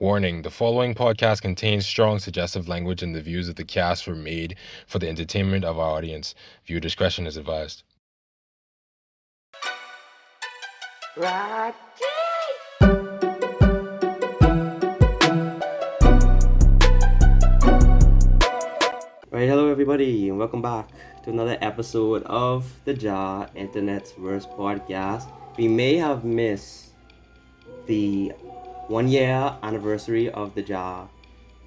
Warning: the following podcast contains strong suggestive language and the views of the cast were made for the entertainment of our audience. Viewer discretion is advised. Right, hello everybody, and welcome back to another episode of the Jar Internet's Worst Podcast. We may have missed the 1 year anniversary of the Jar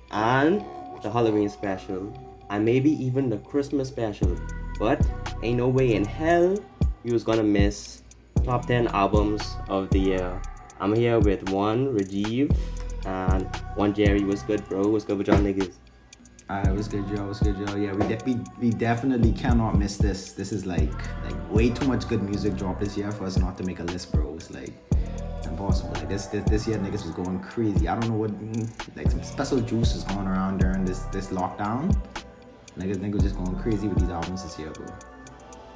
and the Halloween special, and maybe even the Christmas special, but ain't no way in hell you was gonna miss top 10 albums of the year. I'm here with one Rajiv and one Jerry. What's good, bro? What's good with y'all niggas? Alright, what's good, y'all? What's good, y'all? Yeah, we definitely cannot miss this. This is like way too much good music dropped this year for us not to make a list, bro. It's like impossible. Like this year, niggas was going crazy. I don't know what some special juice is going around during this lockdown. Niggas was just going crazy with these albums this year, bro.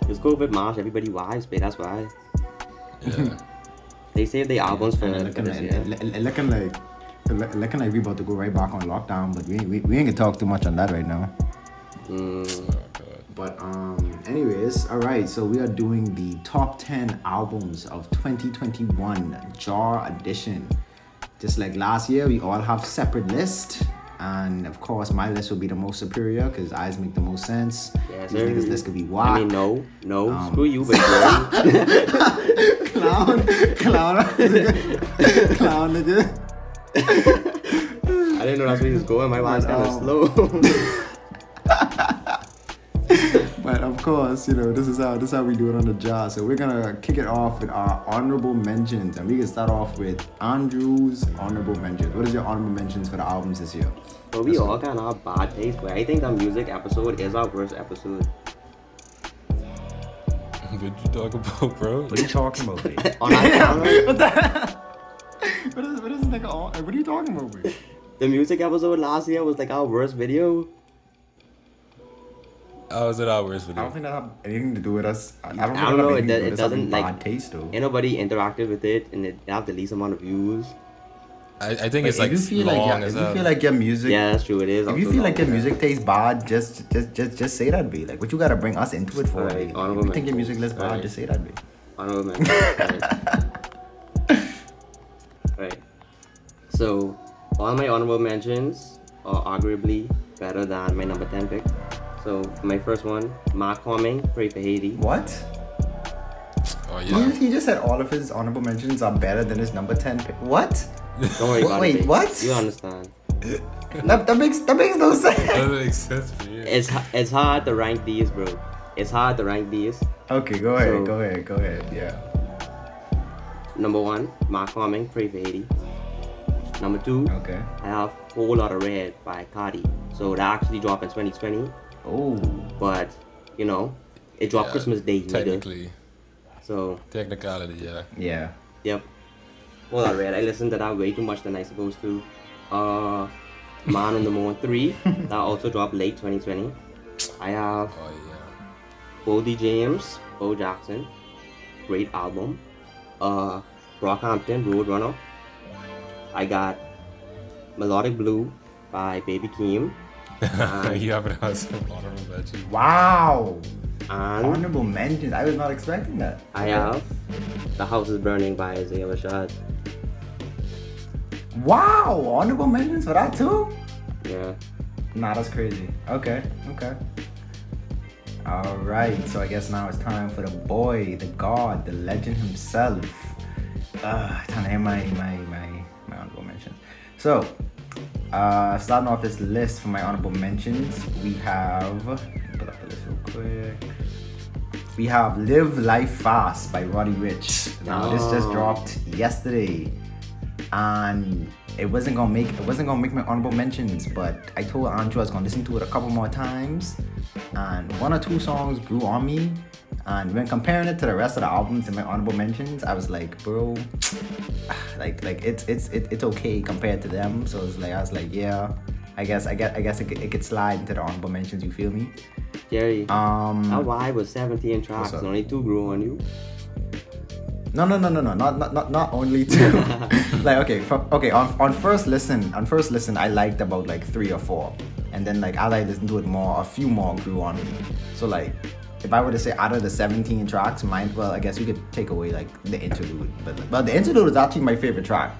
It's COVID March, everybody vibes, babe, that's why. Yeah. They saved their albums for looking this like, year. looking like we about to go right back on lockdown, but we ain't gonna talk too much on that right now. But anyways, all right, so we are doing the top 10 albums of 2021 Jar Edition. Just like last year, we all have separate lists, and of course my list will be the most superior because ours make the most sense. Yes, these sir. niggas list could be whack. I mean, no, screw you, but clown nigga. I didn't know that's where he was going. My mind's kind of slow. But of course, this is how we do it on the Jar. So we're gonna kick it off with our honorable mentions, and we can start off with Andrew's honorable mentions. What is your honorable mentions for the albums this year? But we all kind of have bad taste, but I think the music episode is our worst episode. What you talking about, bro? What are you talking about, babe? On our camera, What the hell? What is this nigga on? What are you talking about, babe? the music episode last year was like our worst video. How is it our worst I video? don't think that have anything to do with us. I I don't know. It doesn't bad like taste though. Ain't nobody interacted with it, and it have the least amount of views. I think it's If like you feel long like as if you hell. feel like your music, Yeah, that's true. It is. if you also feel like your long. music tastes bad, just say that, be like, what you gotta bring us into it for? Alright, Like, honorable if you think your music mentions. list bad, Alright. just say that, be. Honorable mentions. Right. So, all my honorable mentions are arguably better than my number 10 pick. So, for my first one, Mark Homing, Pray for Haiti. What? Oh yeah. He just said all of his honorable mentions are better than his number 10 pick. What? Don't worry about Wait, it. babe. what? You understand. That makes no sense. Doesn't make sense for you. It's hard to rank these, bro. It's hard to rank these. Okay, go ahead. Yeah. Number 1, Mark Homing, Pray for Haiti. Number 2, Okay. I have Whole Lotta Red by Cardi. So, that actually dropped in 2020. Oh. But, it dropped Yeah, Christmas Day, nigga. Technically. So, Technicality, yeah. Yeah. yep. Well, alright, I listened to that way too much than I supposed to. Man on the Moon 3, that also dropped late 2020. I have Oh yeah. Bodie James, Bo Jackson, great album. Brockhampton, Roadrunner. I got Melodic Blue by Baby Keem. You haven't had some honorable mentions. Wow. And Honorable mentions. I was not expecting that. I have The House is Burning by Isaiah Rashad. Wow. Honorable mentions for that too? Yeah. Nah, that's crazy. Okay. All right. So I guess now it's time for the boy, the god, the legend himself. Time to hear my honorable mentions. So, starting off this list for my honorable mentions, we have. Pull up the list real quick. We have "Live Life Fast" by Roddy Ricch. Now this just dropped yesterday, and it wasn't gonna make my honorable mentions, but I told Andrew I was gonna listen to it a couple more times, and one or two songs grew on me. And when comparing it to the rest of the albums in my honorable mentions, I was like, bro, like it's okay compared to them. So it's like I was like, yeah, I guess it could slide into the honorable mentions. You feel me? Jerry, that vibe was 17 tracks, up? and only 2 grew on you. No. Not only two. Like on first listen, I liked about like 3 or 4, and then like as I listened to it more, a few more grew on me. So like, if I were to say out of the 17 tracks, I guess you could take away like the interlude, but the interlude is actually my favorite track.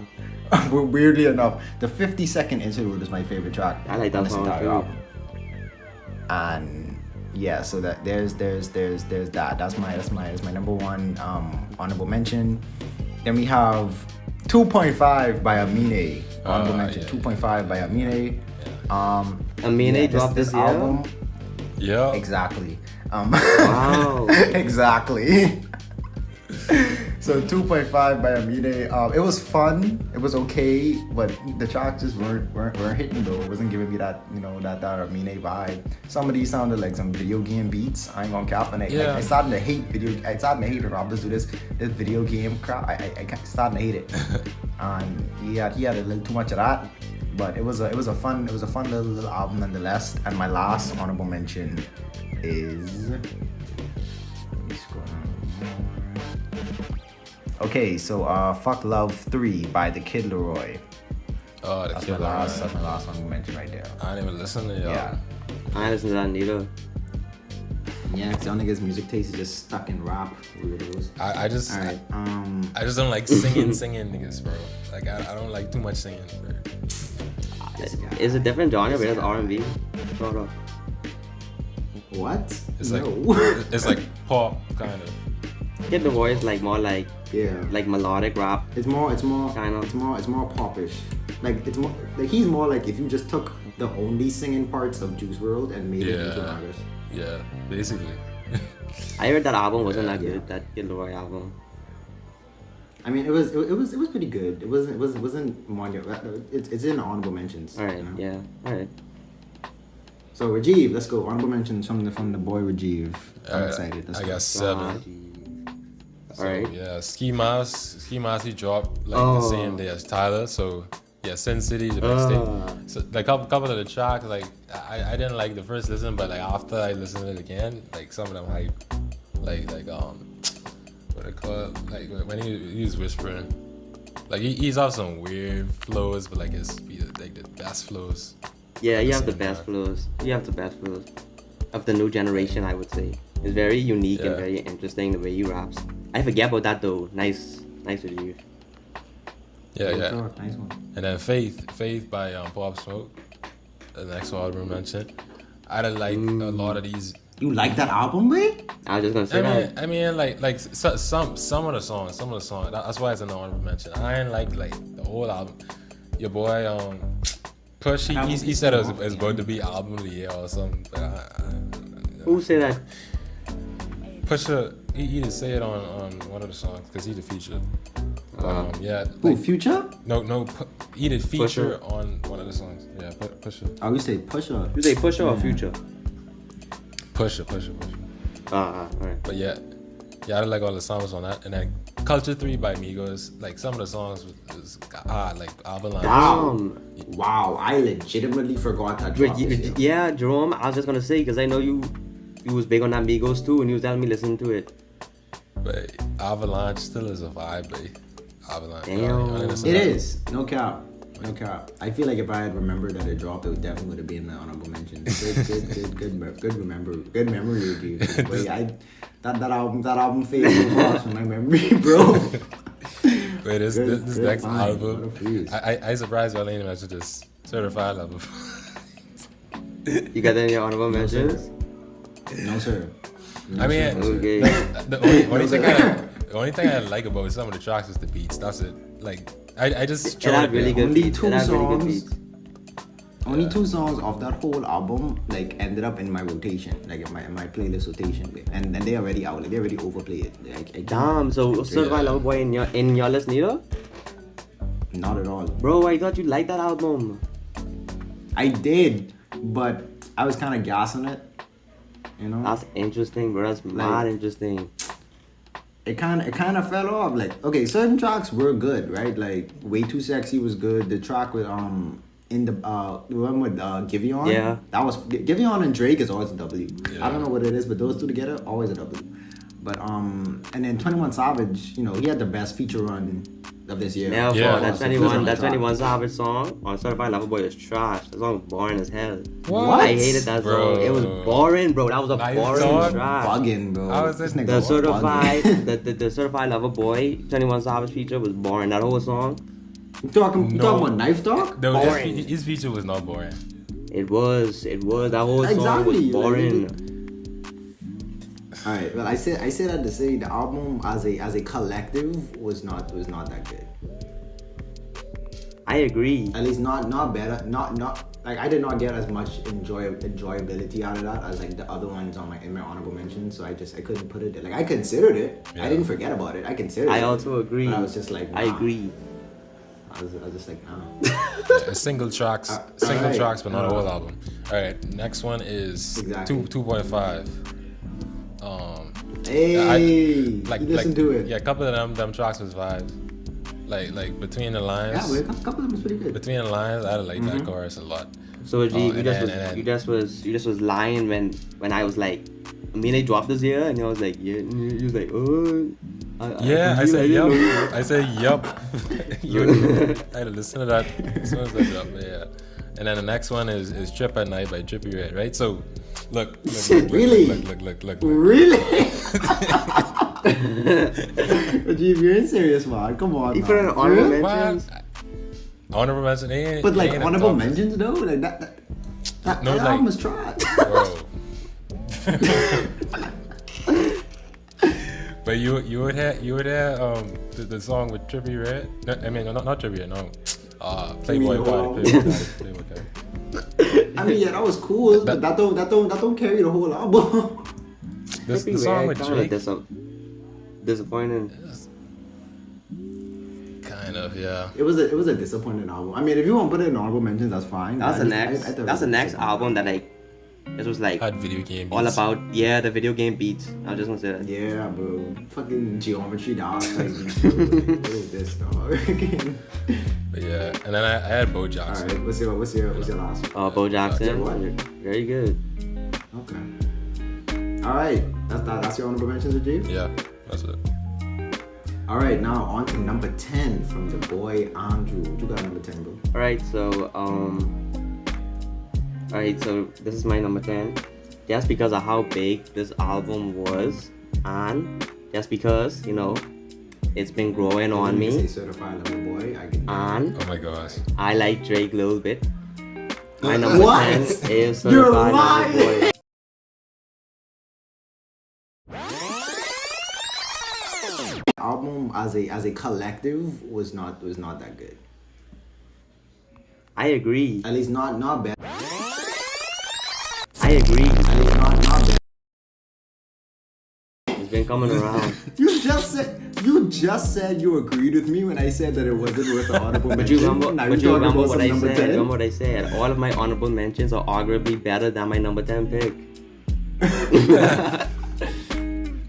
Weirdly enough, the 50-second interlude is my favorite track. I like that on this song entire too. album. And yeah, so that there's that. That's my number one honorable mention. Then we have 2.5 by Amine. Honorable mention. 2.5 by Amine. Amine dropped this year? album. Yeah. Exactly. Wow. Exactly. So 2.5 by Amine. It was fun. It was okay, but the tracks just weren't hitting though. It wasn't giving me that that Amine vibe. Some of these sounded like some video game beats. I ain't gonna cap, and I started to hate when rappers do this video game crap. I started to hate it. And he had a little too much of that. But it was a fun little album nonetheless. And my last honorable mention is. Okay, so Fuck Love 3 by The Kid Leroy. Oh, That's my last honorable mention right there. I didn't even listen to y'all. Yeah. I ain't listen to that neither. Yeah, because y'all niggas' music taste is just stuck in rap weirdos. I just Alright, I just don't like singing niggas, bro. Like I don't like too much singing, bro. It's a different genre, but it's R&B. Sort of. What? It's no. like it's like pop kind of. Get the voice like more like like melodic rap. It's more Kind of. it's more popish. Like it's more like he's more like if you just took the only singing parts of Juice WRLD and made it into an artist. Yeah, basically. I heard that album wasn't that good. That Kid Leroy album. I mean, it was pretty good. It wasn't monumental. It's in honorable mentions. All right, you know? yeah, all right. So Rajiv, let's go. Honorable mentions from the boy Rajiv. I'm excited. Let's I go. got 7. So, Alright. yeah, Ski Mask, he dropped like the same day as Tyler. So yeah, Sin City the next day. So like couple of the tracks, like I didn't like the first listen, but like after I listened to it again, like some of them like what they call it? Like when he was whispering, like he's off some weird flows, but like it's like the best flows. Yeah, you have the Same best time. flows. You have the best flows of the new generation, I would say. It's very unique and Yeah. very interesting the way he raps. I forget about that though. Nice review. Yeah. Nice one. And then Faith by Pop Smoke, the next album mentioned. I didn't like a lot of these. You like that album, boy? I was just gonna say that. I mean, like some of the songs. That's why it's an honorable mention. I didn't like the whole album. Your boy Push, he said it was going to be album of the year or something. But Who said that? Pusha, he did say it on one of the songs because he did feature. Yeah. Who, Like, Future? no, he did feature Pusha. on one of the songs. Yeah, Pusha. Oh, you say Pusher. You say Pusha or Future? Pusha. Alright. But yeah, I didn't like all the songs on that. And then Culture 3 by Migos, like some of the songs was like Avalanche. Wow, I legitimately forgot that drop this year. Yeah, Jerome, I was just gonna say, because I know you was big on that Migos too, and you was telling me listen to it. But Avalanche still is a vibe, babe. Avalanche. Damn. Y'all ain't listen It to that? is. No cap. I feel like if I had remembered that it dropped, it definitely would have been the honorable mention. Good memory review. Wait, that album faded so fast from my memory, bro. Wait, this Good next find. album, What a freeze. I surprised y'all ain't mentioned this certified level. You got that in your honorable mentions? No, sir. I mean, Okay. the only thing I like about some of the tracks is the beats. That's it. Like I just It had really good Only beats. two It had really good songs. beats. Only 2 songs of that whole album like ended up in my rotation, like in my playlist rotation, babe. And they already out, like they already overplayed it. Like, I Damn, so Certified Lover Boy in your list neither? not at all. Bro, I thought you liked that album. I did, but I was kind of gassing it. You know, That's interesting, bro. That's mad interesting. it kind of fell off. Like, okay, certain tracks were good, right? Like, Way Too Sexy was good. The track with the one with Giveon. Yeah. That was Giveon and Drake is always a W. Yeah. I don't know what it is, but those two together always a W. But and then 21 Savage, he had the best feature run of this year. Never. Yeah. That 21 Savage song on Certified Lover Boy is trash. That song was boring as hell. What? I hated that Bro. song. It was boring, bro. That was a Nice boring song. track. Bugging, bro. I was This in- nigga The was certified, bugging. the certified lover boy, 21 Savage feature was boring. That whole song, You talking about Knife Talk? No, Boring. his feature was not boring. it was. That whole song Exactly, was like, boring. All right, well, I said that to say the album as a collective was not that good. I agree. At least not better. Not like I did not get as much enjoyability out of that as like the other ones in my honorable mentions. So I couldn't put it there. Like I considered it. Yeah. I didn't forget about it. I considered it. I also agree. But I was just like, nah. I agree. I was just like, nah. Yeah, single tracks, alright. tracks, but not a whole album. All right, next one is Exactly. 2.5. Hey, you listen to it. Yeah, a couple of them tracks was vibes. Like between the lines. Yeah, but a couple of them was pretty good. Between the lines, I like that chorus a lot. So G, and then- you just was lying when I was like, I mean, they dropped this year, and I was like, yeah, and you was like, oh. I said didn't know you- yup. I said yup. I had to listen to that as soon as I dropped it, yeah. And then the next one is Trip at Night by Trippie Redd, right? So look. Really? Look. Really? But if you're in serious, man, come on. You man. put it on honorable Really? mentions. Honorable mention, ain't. But like ain't honorable a top mentions though, like that No, that like- album was trash. Bro. But you would have the song with Trippie Redd. No, I mean not Trippie Redd, no. Playboy mean, Cardi. Playboy Cardi. I mean, yeah, that was cool, but that don't carry the whole album. The song with Drake, Disappointing. kind of, yeah. It was a disappointing album. I mean, if you want to put it in honorable mentions, that's fine. That's I the just- I next. thought it That's the was next disappointing. album that like, this was like Had video game all beats. about the video game beats. I was just gonna say that. Yeah, bro. Fucking geometry, dog. Like, what is this, dog? But yeah, and then I had Bo Jackson. Alright, what's your last one? Bo Jackson, what? very good. Okay. Alright. That's your honorable mentions, Rajiv? Yeah, that's it. Alright, now on to number 10 from the boy Andrew. What you got number 10, bro? Alright, so this is my number 10. Just because of how big this album was, and just because, it's been growing on You say me, certified lover boy. I can. and Oh my gosh. I like Drake a little bit. My number What? 10 is You're Certified Lover lying. Boy. Album as a collective was not that good. I agree. At least not bad. I agree. At least not bad. It's been coming around. You just said you agreed with me when I said that it wasn't worth the honorable But mention. you remember, Now but you're you talking remember about what some I number said? 10? Remember what I said? All of my honorable mentions are arguably better than my number 10 pick.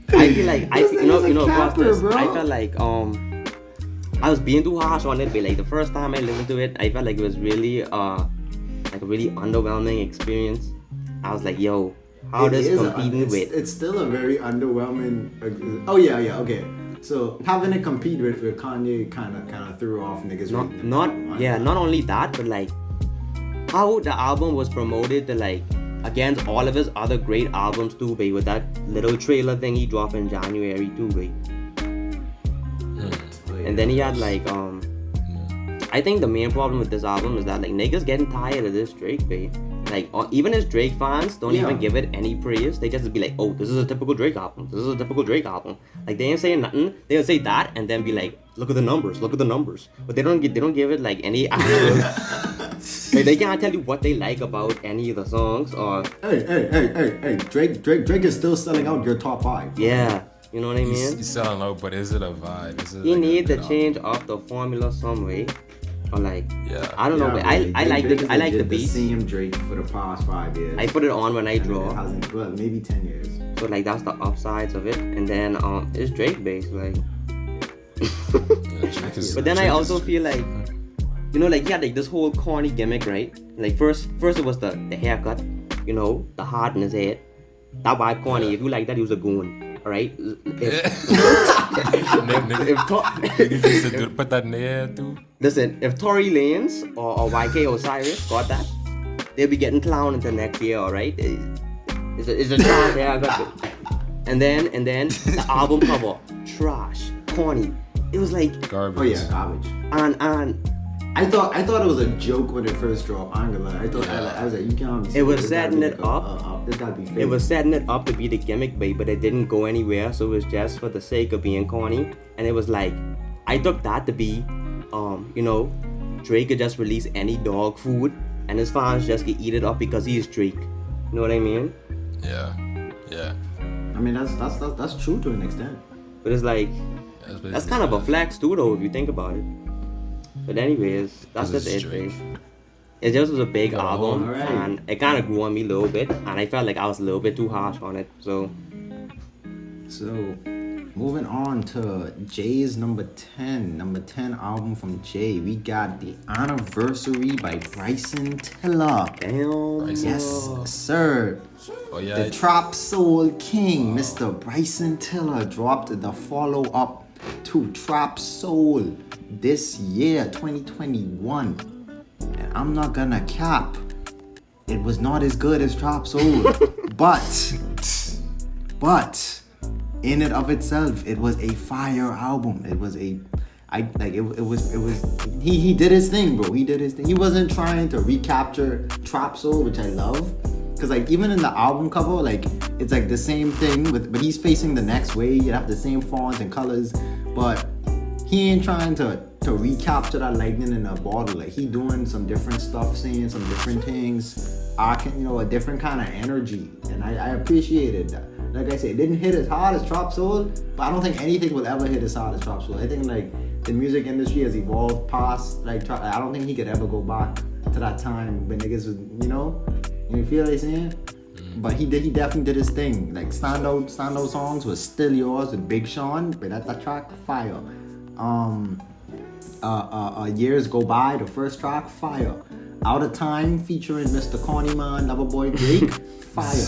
I feel like across capper, this, bro. I felt like I was being too harsh on it, but like the first time I listened to it, I felt like it was really like a really underwhelming experience. I was like, yo, how this competing with? It's still a very underwhelming. Oh yeah, okay. So having it compete with Kanye kind of threw off niggas. Not only that, but like how the album was promoted to like against all of his other great albums too, babe, with that little trailer thing he dropped in January too, babe. And then he had like I think the main problem with this album is that like niggas getting tired of this Drake, babe. Like even his Drake fans don't even give it any praise. They just be like, oh, this is a typical Drake album. This is a typical Drake album. Like they ain't saying nothing. They'll say that and then be like, look at the numbers. But they don't give it like any actual. Like, they can't tell you what they like about any of the songs or. Hey! Drake is still selling out your top 5. Yeah, you know what I mean. He's selling out, but is it a vibe? Is it He like need a to good change up the formula some way, or like. Yeah. I don't know, but I like the beats. The same Drake for the past 5 years. I put it on when I And draw. It hasn't, well, maybe 10 years. So like that's the upsides of it, and then it's Drake based like. Yeah, Drake is- But then I Drake also is- feel like, like he had like this whole corny gimmick, right? Like first it was the haircut, the heart in his head. That vibe corny. Yeah. If you like that, he was a goon. Alright? Niggas used to put that in the air too. Listen, if Tory Lanez or YK Osiris got that, they'll be getting clowned into next year, alright? It's a trash, yeah, I got it. And then the album cover, trash, corny. It was like Garbage. Oh yeah, garbage. and I thought it was a joke when it first dropped. I'm gonna lie. I was like, you can't. It was setting it up. This gotta be fake. it was setting it up to be the gimmick bait, but it didn't go anywhere, so it was just for the sake of being corny. And it was like, I took that to be, Drake could just release any dog food, and his fans just could eat it up because he's Drake. You know what I mean? Yeah. I mean, that's true to an extent. But it's like, that's kind of a flex too, though, if you think about it. But anyways, that's just it, Drake. babe. It just was a big album, alright. and it kind of grew on me a little bit, and I felt like I was a little bit too harsh on it. So, Moving on to Jay's number 10 album from Jay. We got The Anniversary by Bryson Tiller. damn. Yes, sir. Oh yeah. The Trap Soul King, Mr. Bryson Tiller, dropped the follow-up to Trap Soul this year, 2021. And I'm not gonna cap, it was not as good as Trap Soul, but in and of itself, it was a fire album. It was he did his thing, bro. He did his thing. He wasn't trying to recapture Trap Soul, which I love. Cause like even in the album cover, like it's like the same thing but he's facing the next way. You have the same fonts and colors, but he ain't trying to recapture that lightning in a bottle. Like he doing some different stuff, saying some different things, a different kind of energy, and I appreciated that. Like I said, it didn't hit as hard as Trap Soul, but I don't think anything will ever hit as hard as Trap Soul. I think like the music industry has evolved past like I don't think he could ever go back to that time when niggas was, you feel what I'm saying? But he definitely did his thing. Like standout songs was Still Yours with Big Sean, but that track fire. Years Go By, the first track, fire. Out of Time featuring Mr. Corny Man, Loverboy Drake, fire.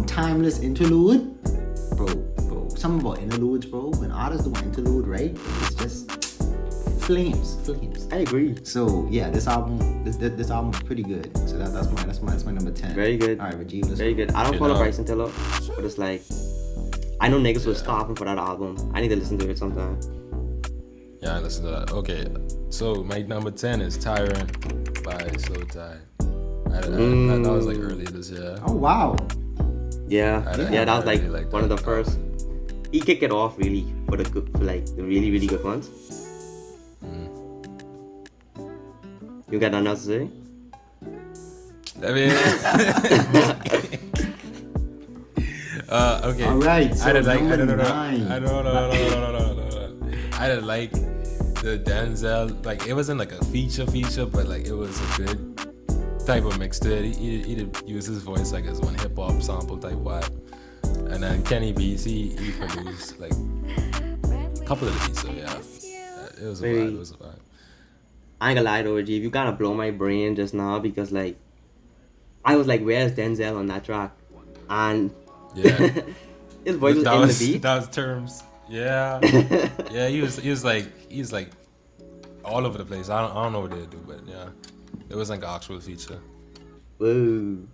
Timeless Interlude, bro. Something about interludes, bro. When artists do an interlude, right? It's just flames. I agree. So yeah, this album is pretty good. So that's my number 10. Very good. All right, Rajiv, let's Very go. good. I don't follow Bryson Tiller, but it's like, I know niggas was starving for that album. I need to listen to it sometime. Yeah, I listened to that. Okay, so my number 10 is Tyrant by Slow Tide. That was like early this year. Oh wow. Yeah, that was like really like one of the that. first. He kicked it off really for the really really good ones. You got nothing else to say? I mean, okay. All right. So I didn't like. number No. 9. I didn't like the Denzel. Like it wasn't like a feature, but like it was a good type of mix to it. He did use his voice like as one hip hop sample type vibe. And then Kenny Beats, he produced like a couple of the beats. So yeah, it was a vibe. I ain't gonna lie though, G, you kind of blow my brain just now because like, I was like, where's Denzel on that track? And Yeah. his voice was in the beat. That was terms. Yeah. Yeah, he was like all over the place. I don't know what they do, but yeah. It wasn't like an actual feature. Woo.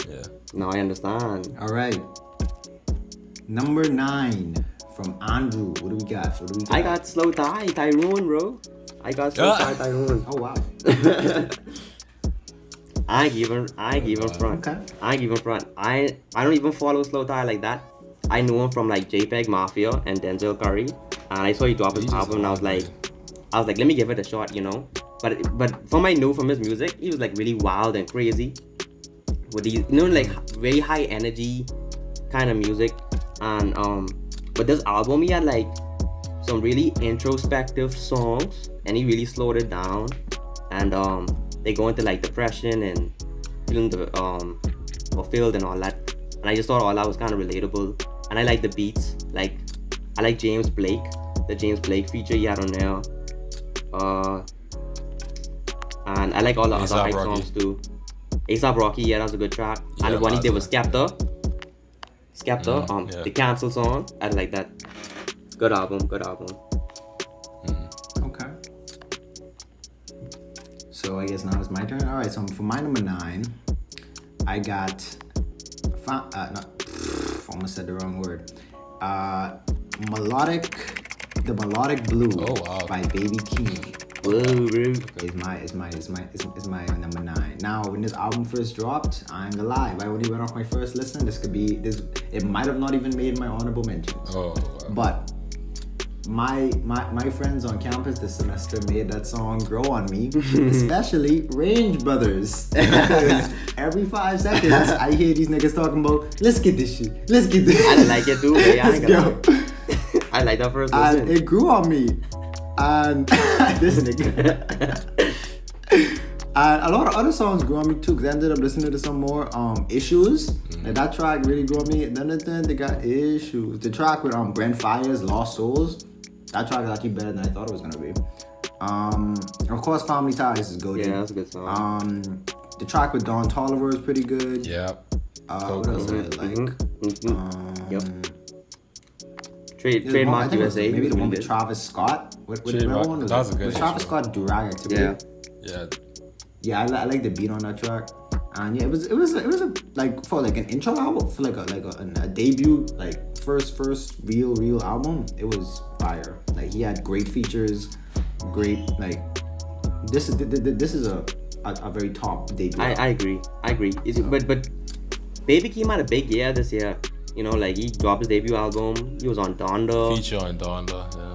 Yeah. Now I understand. All right. Number 9 from Andrew. What do we got? I got Slow Tie, Tyrone, bro. I got Slow Tie, Tyrone. Oh wow. I ain't even front. Okay. I ain't even front. I don't even follow Slow Tie like that. I knew him from like JPEG Mafia and Denzel Curry, and I saw he dropped his album, and I was like, let me give it a shot, But from I know from his music, he was like really wild and crazy, with these, like very high energy kind of music, and but this album he had like some really introspective songs, and he really slowed it down, and they go into like depression and feeling fulfilled and all that, and I just thought all that was kind of relatable, and I like the beats, like I like the James Blake feature he had on there, and I like all the other hype songs too. A$AP Rocky, yeah, that was a good track. And the one he did with Skepta. Skepta, yeah. the Cancel song. I like that. Good album. Okay. So I guess now it's my turn. All right. So for my number 9, I got. Almost said the wrong word. The Melodic Blue by Baby Keem. Whoa, bro. Is my number 9. Now, when this album first dropped, I ain't gonna lie, if I only went off my first listen, it might have not even made my honorable mentions. Oh, wow. But my friends on campus this semester made that song grow on me, especially Range Brothers. Every 5 seconds, I hear these niggas talking about, let's get this shit. I like it too, man. I ain't gonna lie. I like that first listen. And it grew on me. And this nigga. And a lot of other songs grew on me too, because I ended up listening to some more Issues. And that track really grew on me. And then they got Issues. The track with Brent Fires, Lost Souls. That track is actually better than I thought it was gonna be. Of course, Family Ties is good. Yeah, that's a good song. The track with Don Toliver is pretty good. Yeah. What else did I like? Yep. Trademark USA. Maybe the one with Travis Scott. What one was that was a good with Travis Scott, Durag Activity. Yeah. I like the beat on that track. And yeah, it was a like for like an intro album, for like a debut, like first real album. It was fire. Like he had great features, great like this is a very top debut. I agree. But Baby Keem had a big year this year. You know, like he dropped his debut album. He was on Donda. Feature on Donda. Yeah.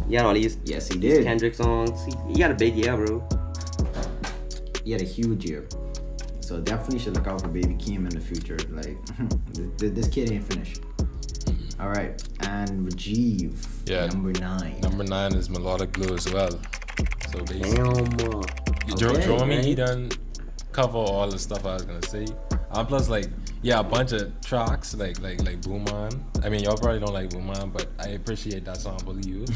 He had all these he did. Kendrick songs. He had a big year, bro. He had a huge year. So definitely should look out for Baby Keem in the future. Like this kid ain't finished. All right, and Rajiv. Yeah. Number 9. Number 9 is Melodic Blue as well. So basically, Damn. Jerome, he done cover all the stuff I was gonna say. Plus, like, a bunch of tracks like Boom Man. I mean, y'all probably don't like Boom Man, but I appreciate that song, Believe.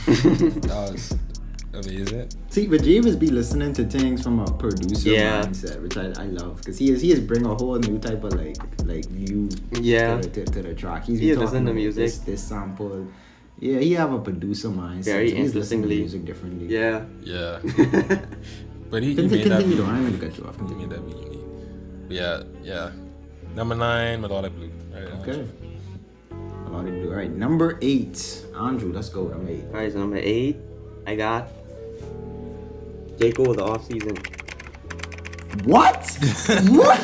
That was amazing. See, Rajiv is be listening to things from a producer mindset, which I love, because he is bring a whole new type of like view to the track. He's listening to music. This sample. Yeah, he have a producer mindset. Very so he's listening to interestingly. music differently. Yeah. But he made Continue, that beat. though. I'm gonna cut you off. He made that beat unique. Yeah. Number 9, Melodic Blue. Right, Okay. Melodic Blue. All right, number 8. Andrew, let's go. Number 8. Alright, so number 8, I got J. Cole, The Off Season. What? What?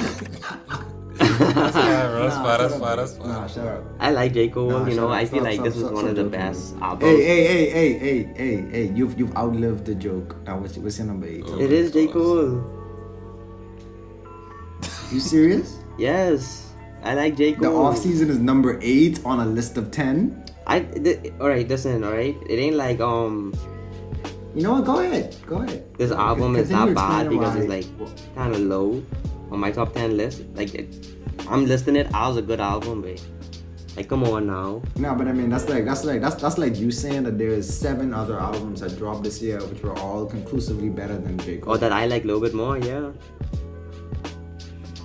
That's fine. Nah, shut up. I like J. Cole, Nah, you know, shut up, I feel stop, like stop, this is stop, one of the joking. best albums. Hey, you've outlived the joke. Now what's your number 8? It is J. Cole. You serious? Yes, I like J. Cole. The Off Season is number 8 on a list of 10. Alright, listen, alright? It ain't like, You know what? Go ahead. this album is not Continue bad explaining because why. it's like kind of low on my top 10 list. Like, I'm listing it as a good album, babe. Like, come on now. No, but I mean that's like you saying that there is 7 other albums that dropped this year which were all conclusively better than J. Cole. Or that I like a little bit more, yeah.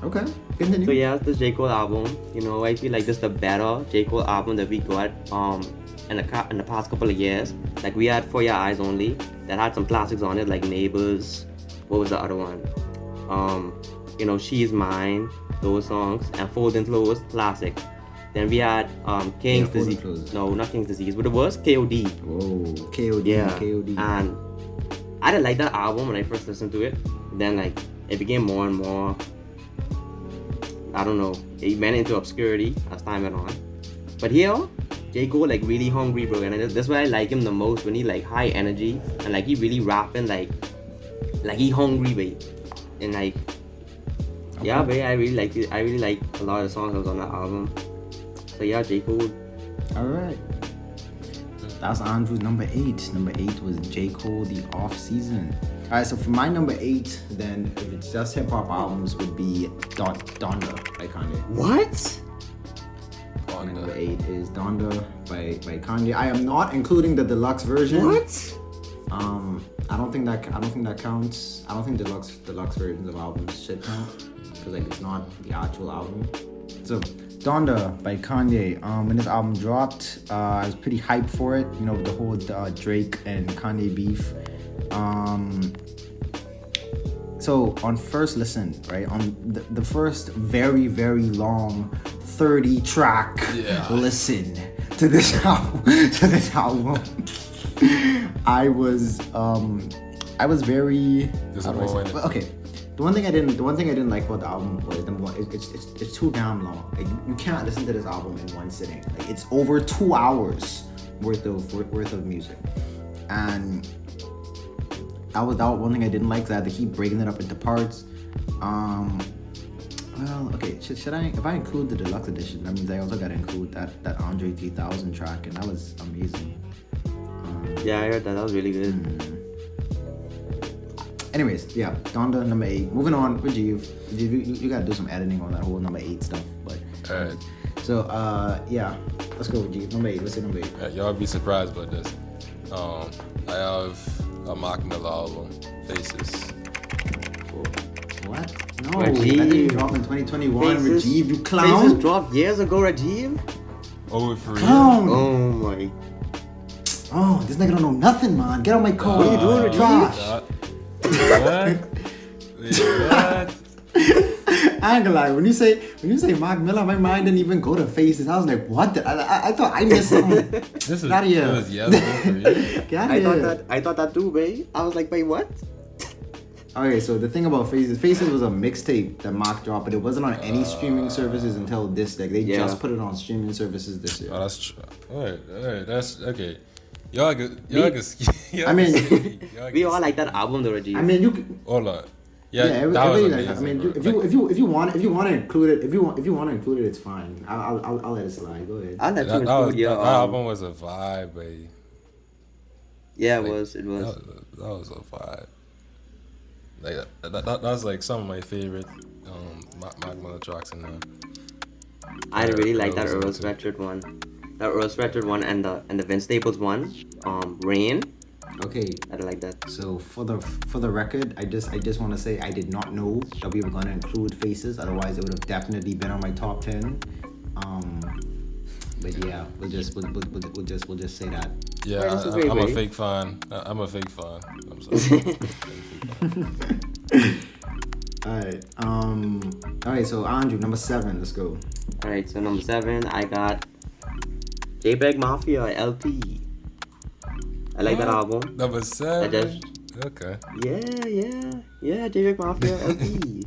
Okay, continue. So yeah, this J. Cole album, you know, I feel like this is the better J. Cole album that we got in the past couple of years. Like we had For Your Eyes Only that had some classics on it, like Neighbors. What was the other one? You know, She's Mine, those songs, and Folding Clothes, classic. Then we had King's Disease. Clothes. No, not King's Disease, but it was KOD. Whoa, KOD, Yeah, KOD. and I didn't like that album when I first listened to it. Then like it became more and more. I don't know. It went into obscurity as time went on. But here, J. Cole like really hungry, bro, and that's why I like him the most, when he like high energy and like he really rapping like he hungry, babe. And like yeah, babe, I really like it. I really like a lot of the songs that was on that album. So yeah, J. Cole. Alright. That's Andrew's number 8. Number 8 was J. Cole, The Off Season. Alright, so for my number 8, then if it's just hip hop albums, would be Donda by Kanye. What? My number 8 is Donda by Kanye. I am not including the deluxe version. What? I don't think that counts. I don't think deluxe versions of albums should count, because like it's not the actual album. So Donda by Kanye. When this album dropped, I was pretty hyped for it. You know, the whole Drake and Kanye beef. So on first listen, right, on the first very, very long 30 track listen to this album, I was very disappointed. Okay. The one thing I didn't like about the album was it's too damn long. Like you can't listen to this album in one sitting. Like it's over 2 hours worth of music, and that was one thing I didn't like. That I had to keep breaking it up into parts. Well, okay. Should I? If I include the deluxe edition, that means I also gotta include that Andre 3000 track, and that was amazing. Yeah, I heard that. That was really good. Anyways, yeah, Donda number 8. Moving on, Rajiv, you gotta do some editing on that whole number 8 stuff. But Alright. so yeah, let's go Rajiv. Number 8. Let's say number 8. Y'all be surprised by this. I have a Mark Miller album, Faces. What? No, Rajiv. that didn't drop in 2021. Faces- Rajiv, you clown. Faces dropped years ago, Rajiv. Oh, for real? Clown. Oh my. Oh, this nigga don't know nothing, man. Get on my car. What are you doing, Rajiv? Josh? What? Wait, what? I ain't gonna lie. When you say Mark Miller, my mind didn't even go to Faces. I was like, what? I thought I missed something. This is Get outta here. it was yesterday for you. Get out of here. I thought that too, babe. I was like, wait, what? Okay, so the thing about Faces was a mixtape that Mark dropped, but it wasn't on any streaming services until this. Like they just put it on streaming services this year. Oh, that's true. Alright, that's okay. Y'all can I mean, We all like that album, though, Rajiv. I mean, you could. Hold on. Yeah, Yeah, that was everybody amazing. like, I mean, bro. if you want to include it, if you want to include it, it's fine. I'll let it slide. Go ahead. I'll let you that include your that album was a vibe, babe. Yeah, it Like, was. That was a vibe. Like that's like some of my favorite Mark Miller tracks in there. I really like that was Earl good too. Sweatshirt one. That Earl Sweatshirt one and the Vince Staples one. Rain. Okay. I like that. So for the record, I just want to say I did not know that we were gonna include Faces. Otherwise, it would have definitely been on my top 10. But yeah, we'll just say that. Yeah, Wait, this is way I'm a babe. fake fan. I'm a fake fan. I'm sorry. Alright, so Andrew, number 7, let's go. Alright, so number 7, I got JPEG Mafia LP. I like that album. Number 7. just- Okay. Yeah, JPEG Mafia LP.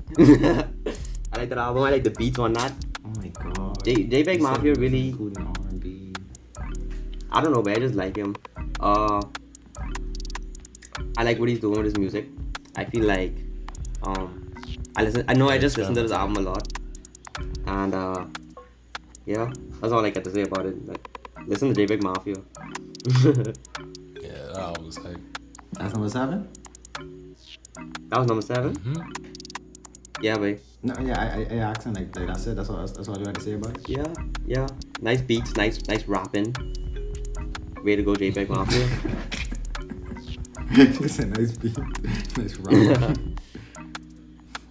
I like that album. I like the beats on that. Oh my god. JPEG You Mafia said really. including R&B. I don't know, but I just like him. I like what he's doing with his music. I feel like, I just listen to this album a lot, and yeah, that's all I got to say about it. Like, listen to JPEG Mafia. Yeah, that album was hype. That's number 7? That was number 7. Mm-hmm. Yeah, babe. No, yeah, I asked him like that's it. That's all you had to say about it. Yeah. Nice beats, nice rapping. Way to go, JPEG Mafia. It's a nice beat, nice rock.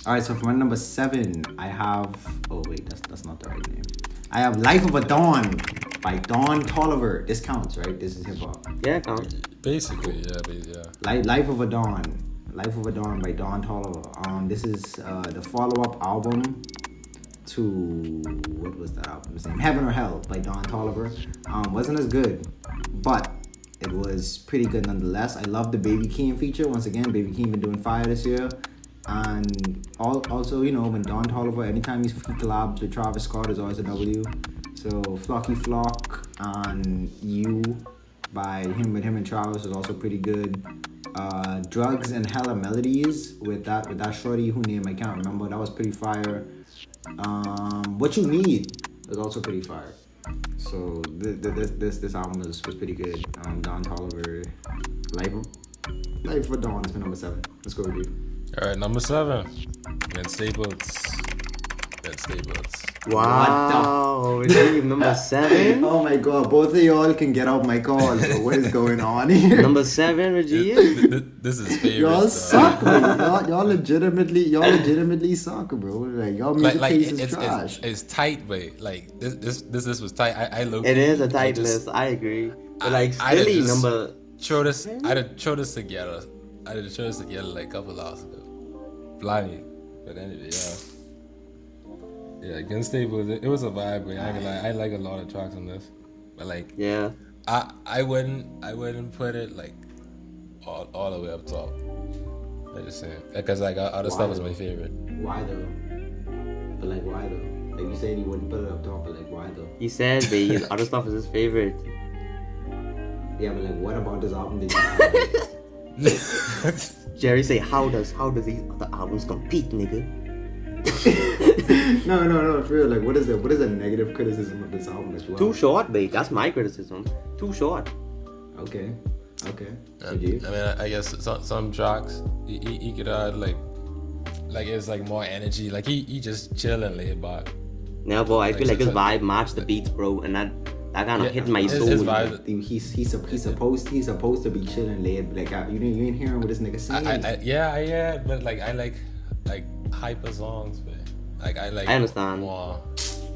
All right, so for my number 7, I have. Oh wait, that's not the right name. I have "Life of a Dawn" by Don Toliver. This counts, right? This is hip hop. Yeah, count. Basically, yeah. Life of a Dawn. Life of a Dawn by Don Toliver. This is the follow-up album to what was that album's name? Heaven or Hell by Don Toliver. Wasn't as good, but it was pretty good nonetheless. I love the Baby Keem feature. Once again, Baby Keem been doing fire this year. And also, you know, when Don Toliver, anytime he collabs with Travis Scott, is always a W. So Flocky Flock and You by him and Travis is also pretty good. Drugs and Hella Melodies with that shorty who name I can't remember. That was pretty fire. What You Need was also pretty fire. So this album was pretty good. Don Toliver, Life for Dawn is my number 7. Let's go with you. All right, number 7. Vince Staples. Vince Staples. Wow, Rajiv, number 7. Oh my god, both of y'all can get out my calls. So what is going on here? Number 7, Rajiv. This is favorite. Y'all stuff. suck, bro. Y'all legitimately suck, bro. Like y'all music taste is trash. It's tight, but like this was tight. I look. It is a tight list. I agree. But like, Stilly, number. I'd have throw this together. Like a couple hours ago. Blimey. But anyway, yeah, Vince Staples. It was a vibe, but I ain't gonna lie, I like a lot of tracks on this. But like, yeah, I wouldn't put it like all the way up top. I just saying because like other stuff is my favorite. Why though? But like, why though? Like you said, you wouldn't put it up top, but like, why though? He said the other stuff is his favorite. Yeah, but like, what about this album that you like? Jerry say, how does these other albums compete, nigga? No, for real. Like, what is a negative criticism of this album that you Too short, babe. That's my criticism. Too short. Okay. I mean, I guess some tracks he could add like it's like more energy. Like he just chill and laid back. Now, boy, I feel like his vibe matched the beats, bro, and that kind of hit my soul. His vibe. He's supposed to be chilling, laid. Like you ain't hearing what this nigga saying. Yeah, but like I like hyper songs, but like I understand. More,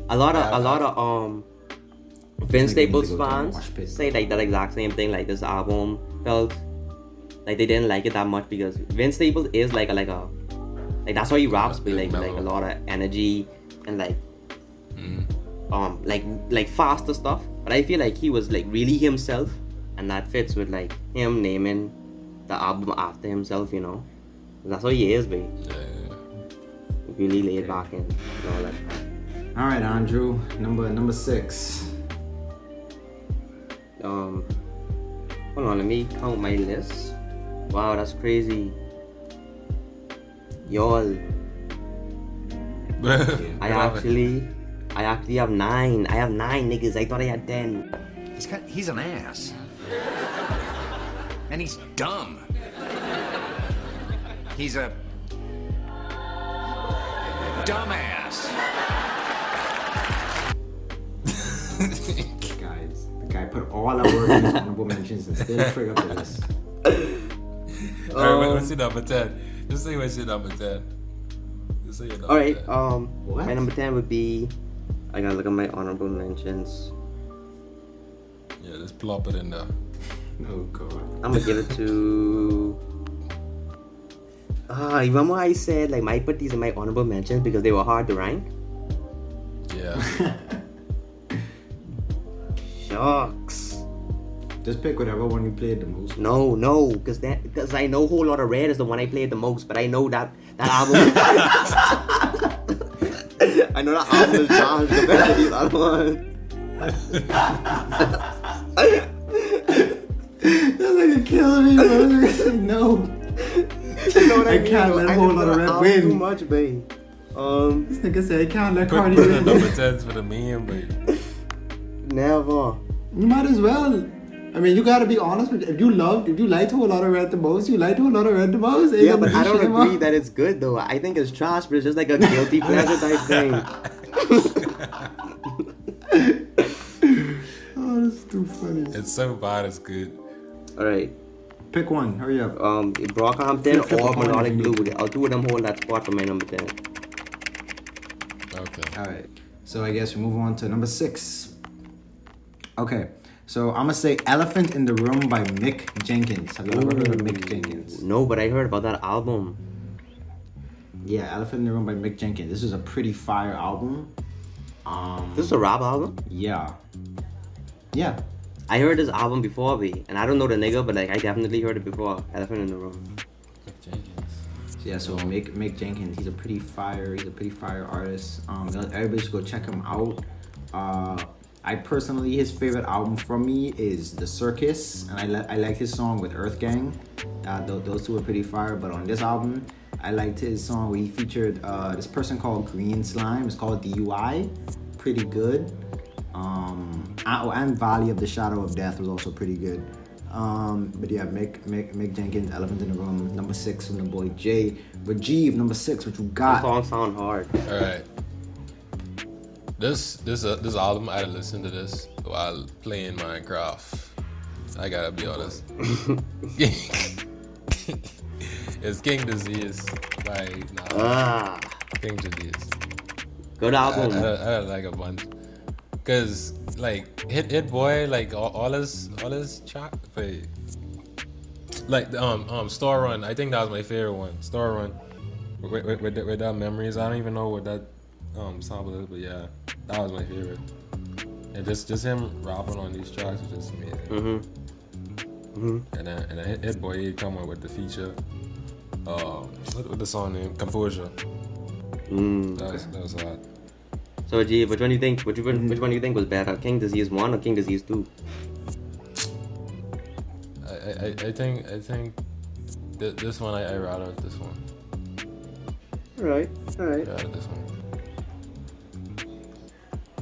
a lot of Vince Staples fans say like that exact same thing. Like this album felt like they didn't like it that much because Vince Staples is like that's how he raps, but like a lot of energy and like like faster stuff. But I feel like he was like really himself, and that fits with like him naming the album after himself. You know, that's how he is, babe. Yeah. Really laid back and all that. All right, Andrew, number 6. Hold on, let me count my list. Wow, that's crazy. Y'all, I actually have 9. I have 9 niggas. I thought I had 10. He's an ass. And he's dumb. He's a dumbass. The guy put all our work in his honorable mentions and still triggered the list. Alright, what's your number 10? Just say what's your number 10. Just say your number 10. Alright, What? my number 10 would be, I gotta look at my honorable mentions. Yeah, just plop it in there. Oh god. I'm gonna give it to remember I said like I put these in my honorable mentions because they were hard to rank? Yeah. Shucks. Just pick whatever one you played the most. No, because I know Whole Lotta Red is the one I played the most, but I know that album. I know that album is trash compared to these other ones. That's like a killing me, bro. No. You know what I mean? can't let Whole Lotta Red win. Too much, babe. This nigga said I can't let Put Cardi the win. number 10s for the meme, but Never. You might as well. I mean, you gotta be honest with if you liked Whole Lotta Red the most, you liked Whole Lotta Red the most. Yeah, but I don't agree that it's good though. I think it's trash, but it's just like a guilty pleasure type thing. Oh, that's too funny. it's so bad it's good. Alright. Pick one. Hurry up. Brockhampton Flip or a coin Melodic if you Blue. need I'll two of them hold that spot for my number 10. Okay. All right. So I guess we move on to number 6. Okay. So I'm gonna say "Elephant in the Room" by Mick Jenkins. Have you ever heard of Mick Jenkins? No, but I heard about that album. Yeah, "Elephant in the Room" by Mick Jenkins. This is a pretty fire album. This is a rap album? Yeah. I heard this album before, and I don't know the nigga, but like I definitely heard it before. Elephant in the Room. Yeah, so Mick Jenkins, he's a pretty fire artist. Everybody should go check him out. I personally, his favorite album from me is The Circus, and I like his song with Earth Gang. Those two are pretty fire. But on this album, I liked his song where he featured this person called Green Slime. It's called DUI. Pretty good. And Valley of the Shadow of Death was also pretty good. But yeah, Mick Jenkins, Elephant in the Room, number 6 from the boy Jay. Rajiv, number 6, what you That got? song sound hard. Alright. This album, I listened to this while playing Minecraft. I gotta be honest. It's King Disease by King Disease. Good album. I like a bunch. Cause like Hit Boy, like all his track, like Store Run. I think that was my favorite one. Store Run with that Memories. I don't even know what that sample is, but yeah, that was my favorite. And just him rapping on these tracks was just amazing. And then Hit Boy, he come up with the feature. What the song name? Composure. That was hot. So G, which one do you think? Which one do you think was better, King Disease 1 or King Disease 2? I think this one I rather this one. Alright. Yeah, this one.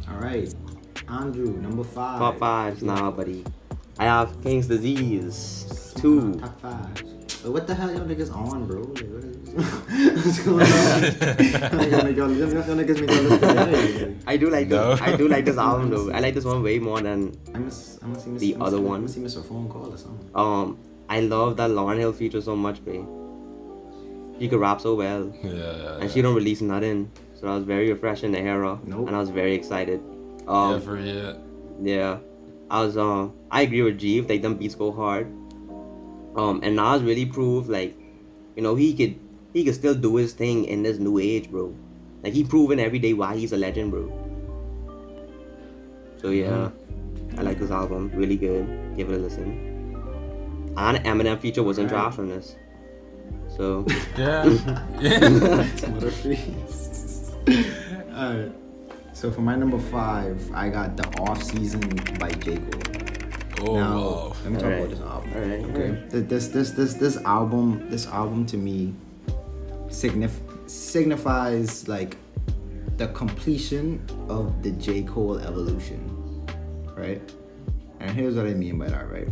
All right, Andrew, number 5. Top 5s now, buddy. I have King's Disease 2. Top 5. What the hell y'all niggas on, bro? Like, what is what's going on? y'all niggas make y'all listen today. I do like this album though. I like this one way more than the other one. I must see Mr. Phone Call or something. I love that Lauryn Hill feature so much, babe. She could rap so well. And she don't release nothing. So that was very refreshing to hear her. Nope. And I was very excited. Yeah. I agree with Jeeve, like them beats go hard. And Nas really proved like, you know, he could still do his thing in this new age, bro. Like he proving every day why he's a legend, bro. So yeah, I like this album, really good. Give it a listen. And Eminem feature wasn't trash on this. So yeah. Alright. So for my number 5, I got The Off Season by J. Cole. Oh, now, wow. let me talk about this album. Alright. Okay. This album to me signifies like the completion of the J. Cole evolution, right? And here's what I mean by that, right?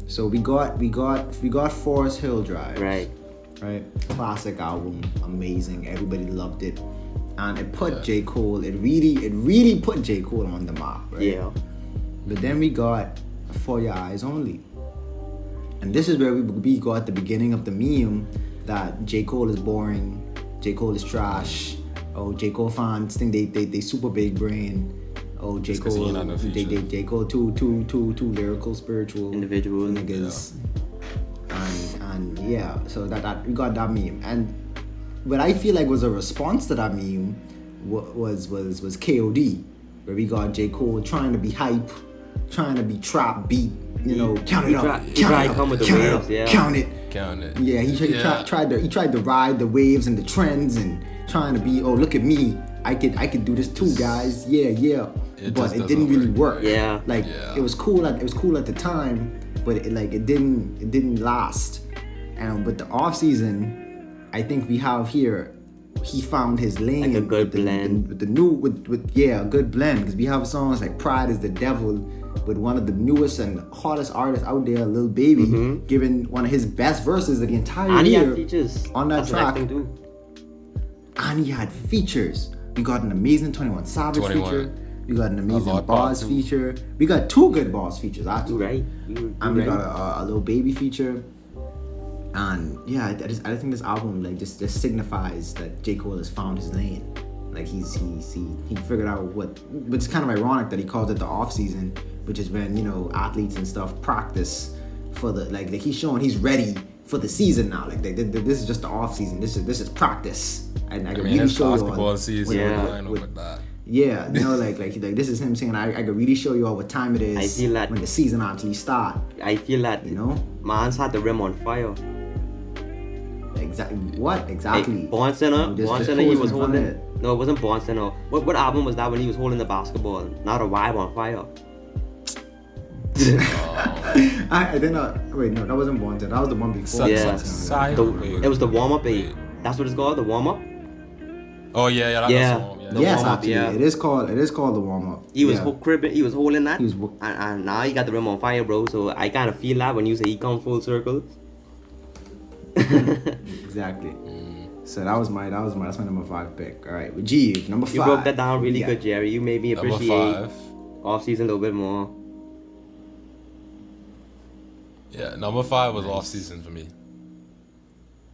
So we got Forest Hill Drive, Right. Classic album, amazing. Everybody loved it, and it put J. Cole. It really put J. Cole on the map, right? Yeah. But then we got For Your Eyes Only. And this is where we got the beginning of the meme that J. Cole is boring, J. Cole is trash, oh, J. Cole fans think they super big brain, oh, J. Cole, J. Cole too lyrical, spiritual Individual niggas. And yeah, so that we got that meme. And what I feel like was a response to that meme was KOD, where we got J. Cole trying to be hype, trying to be trap beat, you know, count it up, count it. Yeah, he tried to ride the waves and the trends and trying to be, oh, look at me, I could do this too, guys. Yeah. But it didn't really work. Yeah. Like it was cool at the time, but it didn't last. And with the off season, I think we have here, he found his lane. Like a good blend. With a good blend. Because we have songs like Pride is the Devil with one of the newest and hottest artists out there, Lil Baby, giving one of his best verses of the entire And he year had features on that track. Too. And he had features. We got an amazing 21 Savage feature. We got an amazing Boss feature. We got 2 good Boss features, actually. And we got a Lil Baby feature. And yeah, I think this album like just signifies that J. Cole has found his lane. Like he figured out what, but it's kind of ironic that he calls it the off season, which is when, you know, athletes and stuff practice for the like he's showing he's ready for the season now. Like this is just the off season. This is practice. And I can really show you all season. I know about that. Yeah, you know, like this is him saying I could really show you all what time it is. I feel that when the season actually start. I feel that, you know, man's had the rim on fire. Exactly? Born Center, he was holding it. No, it wasn't Born Center. What album was that when he was holding the basketball? Not a Vibe on Fire. I did not. Wait, no, that wasn't Born Center. That was the one before. It was the warm up. That's what it's called, the warm up. Oh yeah. Yes, actually, it is called the warm up. He was cribbing. He was holding that, and now he got the rim on fire, bro. So I kind of feel that when you say he come full circle. Exactly. So that's my number 5 pick. All right, Rajiv, number 5. You broke that down really good, Jerry. You made me Number appreciate 5. off season a little bit more. Yeah, number 5 was off season for me.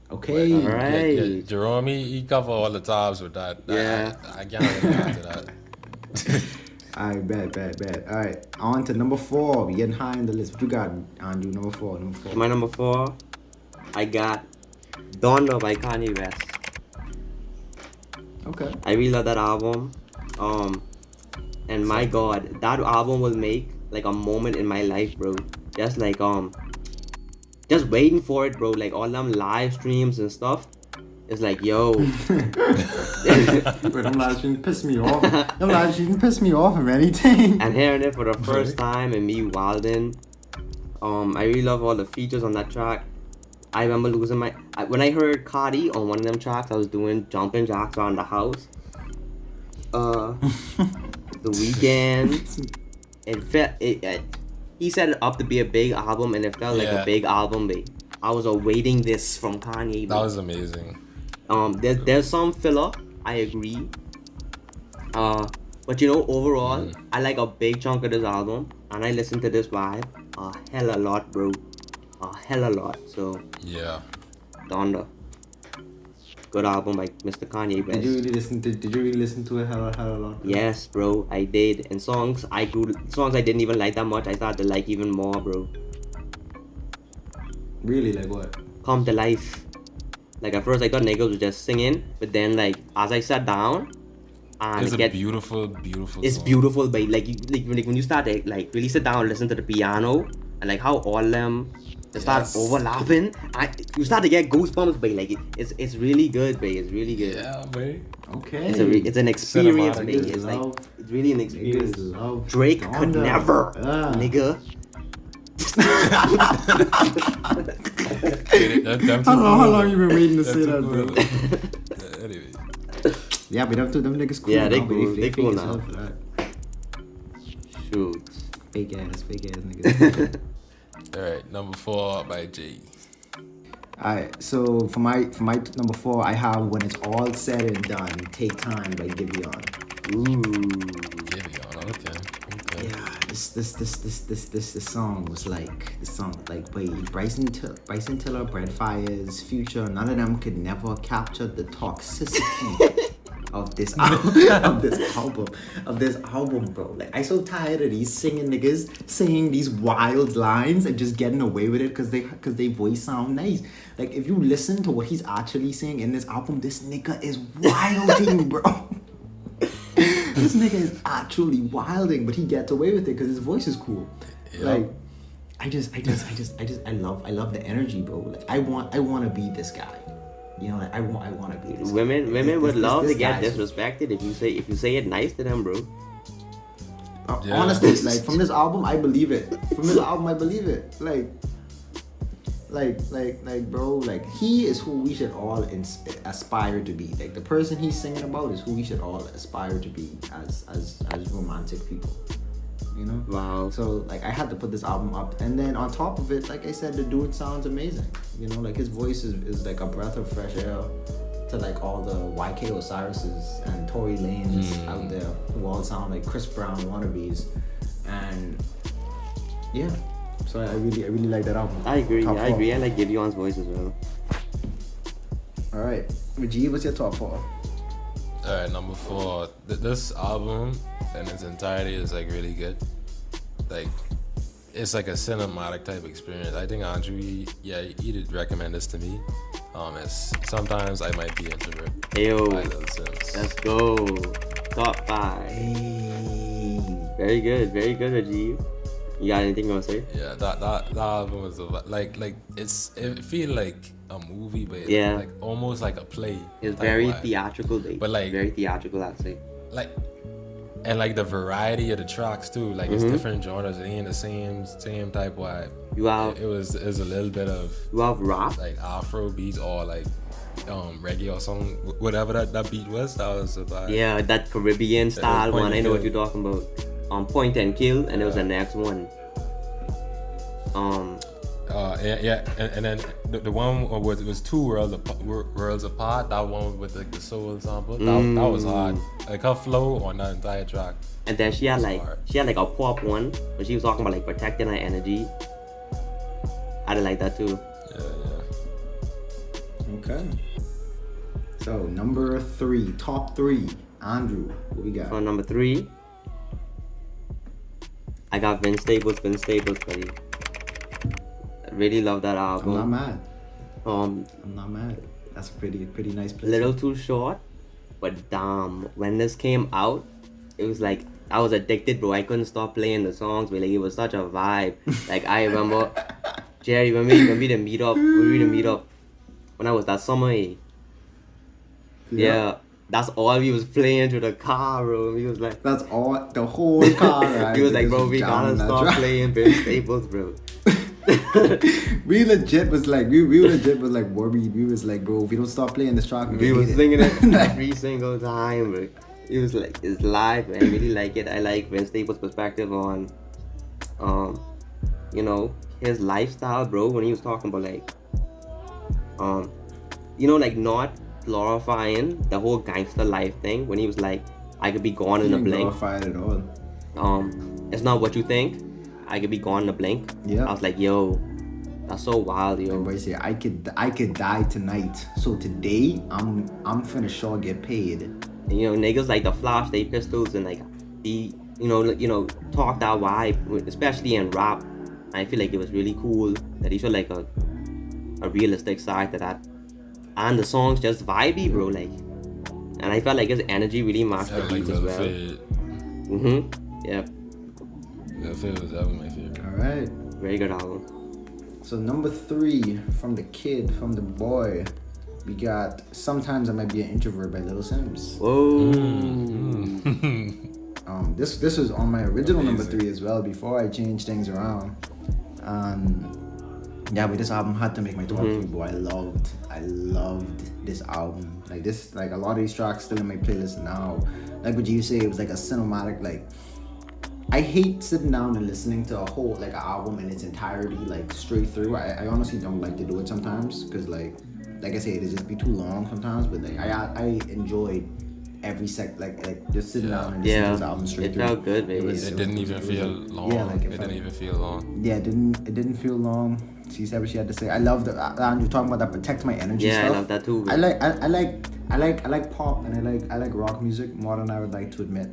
Okay. All Yeah, right. Jerome, he covered all the tops with that. Yeah. I can't really add to that. All right, bet. All right, on to number 4. We getting high in the list. What you got, Andrew? Number 4. My number 4, I got Donda by Kanye West. Okay. I really love that album. And my God, that album will make like a moment in my life, bro. Just like just waiting for it, bro. Like all them live streams and stuff. It's like, yo. Wait, them live streams piss me off. Them live streams piss me off of anything. And hearing it for the first time and me wilding. I really love all the features on that track. I remember losing when I heard Cardi on one of them tracks, I was doing jumping jacks around the house. The Weeknd, he set it up to be a big album, and it felt like a big album. I was awaiting this from Kanye. That was amazing. There's some filler, I agree. But overall, I like a big chunk of this album, and I listen to this vibe a hell a lot, bro. A hell a lot. So Yeah. Donda. Good album by Mr. Kanye West. Did you really listen to it hell a lot? Yes, bro, I did. And songs I didn't even like that much, I started to like even more, bro. Really, like what? Come to life. Like at first I thought niggas was just singing, but then like as I sat down and It's a beautiful it's song. beautiful, but when you start to like really sit down and listen to the piano and like how all them they start overlapping, you start to get goosebumps, but like it's really good, babe. It's really good. Yeah, babe. Okay. It's an experience, Cinematic. babe. It's like it's really an experience. love Drake could Donda. never, nigga. How long you been waiting to say that, bro? Anyway. Yeah, but them niggas cool. Yeah, they now, cool. They fake cool as now. hell for that. Shoot. Fake ass niggas. Alright, number 4 by Jay. Alright, so for my number 4, I have When It's All Said and Done, Take Time by Giveon. Giveon, okay. Yeah, this song was like wait, Bryson Tiller, Brent Fires, Future, none of them could never capture the toxicity of this album, bro. Like I so tired of these singing niggas saying these wild lines and just getting away with it because they voice sound nice. Like if you listen to what he's actually saying in this album, this nigga is wilding, bro. This nigga is actually wilding, but he gets away with it because his voice is cool. Yep. Like, I love the energy, bro. Like, I want to be this guy. You know, like, I want to be this. Women guy. would love this to get guy's- disrespected if you say it nice to them, bro. Yeah. Honestly, like from this album, I believe it. Like, bro, like he is who we should all aspire to be. Like the person he's singing about is who we should all aspire to be as romantic people. You know? Wow. So like I had to put this album up, and then on top of it, like I said, the dude sounds amazing. You know, like his voice is like a breath of fresh air to like all the YK Osiris's and Tory Lanez out there who all sound like Chris Brown wannabes, and yeah. So I really like that album. I agree. Top I four. agree. I like Giveon's voice as well. All right, Rajiv, what's your top 4? Alright, number 4. This album in its entirety is like really good. Like, it's like a cinematic type experience. I think Andrew, he did recommend this to me. It's Sometimes I Might Be Introvert. Ayo, by Lil Sims. let's go. Top 5. Very good, Rajiv. You got anything you want to say? Yeah, that album was like it feel like a movie, but Yeah. like almost like a play. It's type very vibe. theatrical, babe. But, like- very theatrical, I'd say. Like, and like the variety of the tracks too. Like it's different genres. It ain't the same type vibe. You have It was a little bit of rap. like Afro beats or like reggae or something. Whatever that beat was, that was a vibe. Yeah, that Caribbean style Point one. and I know what Kill. you're talking about. Point and Kill, and it was the next one. and then the one was two worlds apart. That one with like the soul sample. That was hard. Like her flow on that entire track. And then she had hard. like a pop one when she was talking about like protecting her energy. I did like that too. Yeah. Okay. So number 3, top 3. Andrew, what we got? On number 3, I got Vince Staples, buddy. I really love that album. I'm not mad. Um, I'm not mad. That's a pretty nice place. little too short, but damn, when this came out, it was like I was addicted, bro. I couldn't stop playing the songs, but like it was such a vibe. Like I remember, Jerry, when we did meet up, when I was that summer. Yeah, that's all we was playing through the car, bro. We was like, That's all, the whole car ride. he was like, Just bro, we gotta jamming that stop track. playing Vince Staples, bro. we legit was like, we legit was like worried. We was like, bro, if we don't stop playing this track, We gonna was hate singing it every single time, bro. It was like, it's live, man. I really like it. I like Vince Staples' perspective on, you know, his lifestyle, bro. When he was talking about like, you know, like not glorifying the whole gangster life thing. When he was like, I could be gone in a blink. glorified at all. It's not what you think. I could be gone in a blink. Yeah. I was like, yo, that's so wild, yo. Everybody say I could die tonight. So today I'm finna sure get paid. And, you know, niggas like the Flash, they pistols and like he, you know, talk that vibe, especially in rap. I feel like it was really cool that he showed like a realistic side to that, and the songs just vibey, bro. Like, and I felt like his energy really matched the I like beats as well. Yeah, Little Fade was definitely my favorite. All right. very good album. So number 3 from the kid, from the boy, we got Sometimes I Might Be an Introvert by Little Sims. Whoa. This was on my original number Amazing. 3 as well before I changed things around. Yeah, but this album had to make my top 3, bro. I loved this album. Like this, like a lot of these tracks still in my playlist now. Like what you say, it was like a cinematic, like I hate sitting down and listening to a whole like an album in its entirety, like straight through. I honestly don't like to do it sometimes because like I say, it just be too long sometimes. But like I enjoyed every like just sitting down and listening to this album straight it through. felt good, baby. It didn't even feel long. Yeah, like it didn't even feel long. Yeah, it didn't feel long. She said what she had to say. I love that. You're talking about that protect my energy Yeah, stuff. I love that too, bro. I like pop and I like rock music more than I would like to admit.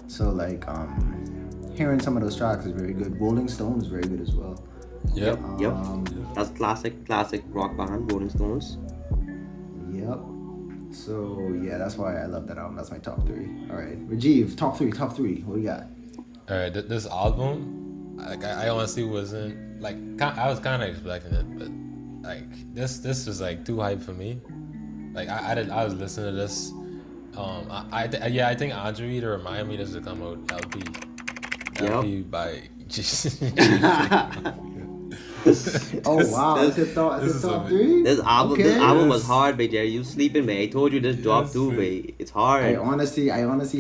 So like hearing some of those tracks is very good. Rolling Stone is very good as well. Yep. Yep. That's classic rock band, Rolling Stones. Yep. So yeah, that's why I love that album. That's my top 3. All right, Rajiv, top 3. What do you got? All right, this album, like I honestly wasn't like I was kind of expecting it, but like this was like too hype for me. Like I was listening to this. I think Andre Reed reminded me this to come out LP by Oh wow, that's your top 3. This album Okay. was hard, baby. Jerry. You sleeping, man. I told you this dropped too, baby. It's hard. I honestly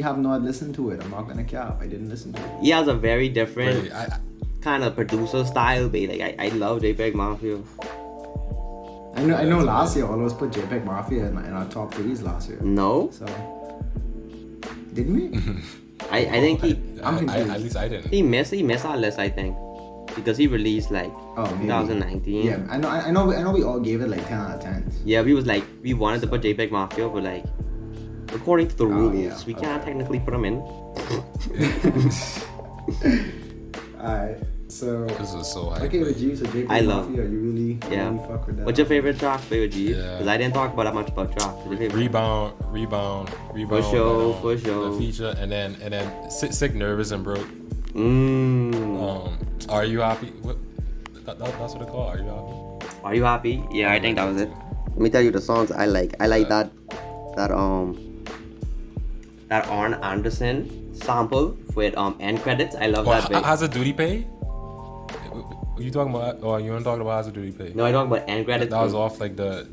have not listened to it. I'm not gonna cap. I didn't listen to it. He has a very different Wait, I kind of producer style, baby. Like I love JPEG Mafia. I know. Last year, all of us put JPEG Mafia in our top 3s last year. No, So didn't we? I think I'm confused. at least I didn't. he missed our list. I think because he released like Maybe. 2019. Yeah, I know. We all gave it like 10 out of 10. Yeah, we was like we wanted to put JPEG Mafia, but like according to the rules, yeah, we can't technically put them in. Alright, so This was so hype. okay with you. So JPEG I love- Mafia, you really fuck with that. What's your favorite track, baby G? Yeah. Because I didn't talk about that much about tracks. What's your favorite? Rebound. For sure. The feature, and then sick, nervous, and broke. Are you happy? What? That's what they call. Are you happy? Are you happy? Yeah, I think that was it. Let me tell you the songs I like. I like that Arn Anderson sample with end credits. I love that bit. Has a duty pay? You talking about? Or you want to talk about Has a duty pay? No, I talk about end credits. That was off like the.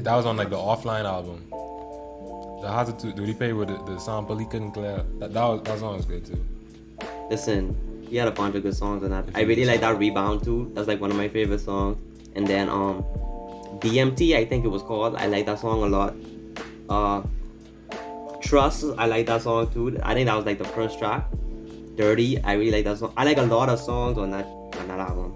That was on like the offline album. The Has a duty pay with the sample he couldn't clear. That song was good too. Listen, He had a bunch of good songs on that. If I you really listen- like that Rebound too. That's like one of my favorite songs. And then DMT, I think it was called. I like that song a lot. Trust, I like that song too. I think that was like the first track. Dirty, I really like that song. I like a lot of songs on that album.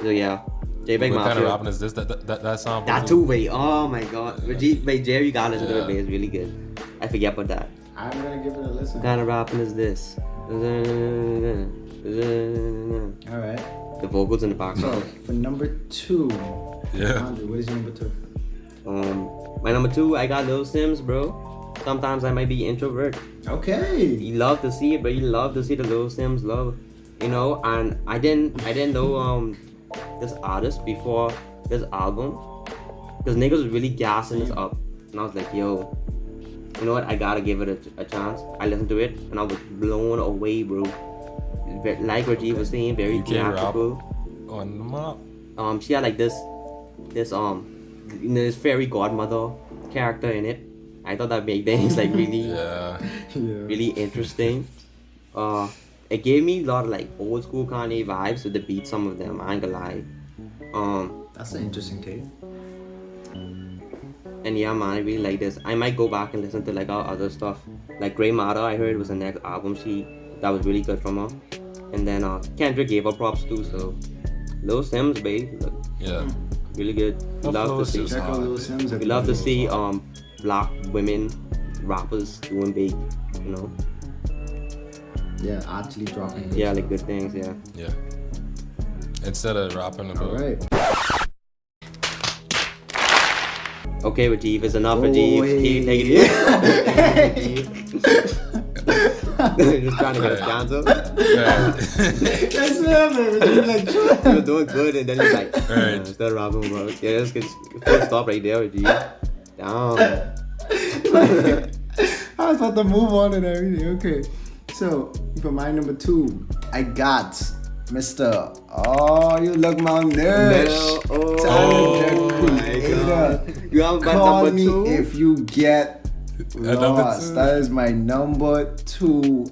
So yeah, J-Bag What kind of Mafia. rapping is this? That song? That too, wait. Oh my god. But Jerry you gotta listen to it, babe. It's really good. I forget about that. I'm gonna give it a listen. What kind of rapping is this? All right. The vocals in the So background. for number 2, Yeah. Andre, what is your number 2? My number 2, I got Lil Sims, bro. Sometimes I might be introvert. Okay. You love to see it, but you love to see the Lil Sims love, you know. And I didn't know this artist before this album, because niggas was really gassing this up, and I was like, yo, you know what? I gotta give it a chance. I listened to it, and I was blown away, bro. Like Rajiv was saying, very You can't rap theatrical. on the map. She had like this fairy godmother character in it. I thought that made things like really Yeah. really interesting. It gave me a lot of like old school Kanye vibes with the beats, some of them, I ain't gonna lie. That's an interesting take. And yeah, man, I really like this. I might go back and listen to like our other stuff. Like Grey Matter, I heard was the next album that was really good from her. And then Kendrick gave her props too, so Lil Sims, babe, look, Yeah. really good. We Her love to flow's see. just Check out hard. Lil Sims. We love to see black women rappers doing big, you know. Yeah, actually dropping. good Yeah, stuff. like good things, yeah. Yeah. Instead of rapping about. All right. Okay, Rajiv, it's enough, Oh, Rajiv. hey. Take it easy. Just trying to get us canceled. Yeah. That's it, man. Like, You were doing good, and then you're like, Alright. still rapping, bro. Yeah, let's get full stop right there, Rajiv. Damn. I was about to move on and everything. Okay. So, for my number 2, I got Mr. Oh, you look malnourished. Oh, Tyler, oh the my Creator. God. You haven't got Call number me 2? if you get number lost. 2. That is my number 2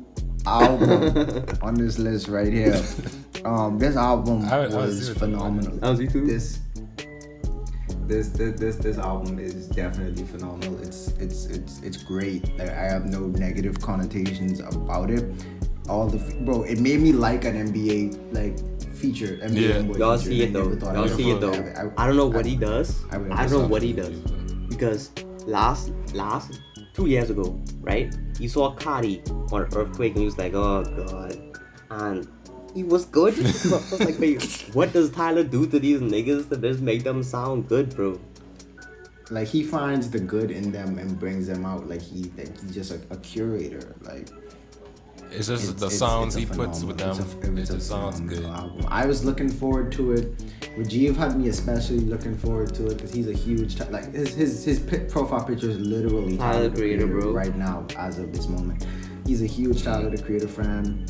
album on this list right here. This album I would was see it. phenomenal. That was you too? This album is definitely phenomenal. It's great. Like, I have no negative connotations about it. It made me like an NBA feature. NBA Yeah. Youngboy Y'all feature. see I it though. never thought Y'all I'd see it ever though. have it. I don't know what he does. I would I don't know what he does. Because last 2 years ago, right? You saw Cardi on Earthquake and he was like, oh god. And he was good. I was like, wait, what does Tyler do to these niggas to just make them sound good, bro? Like, he finds the good in them and brings them out. He's just a curator. It's just the It's sounds a he puts with them. phenomenal- It it's a just sounds good. phenomenal album. I was looking forward to it. Rajiv had me especially looking forward to it because he's a huge his profile picture is literally Tyler, the Creator, bro. right now as of this moment. He's a huge Tyler, the Creator fan.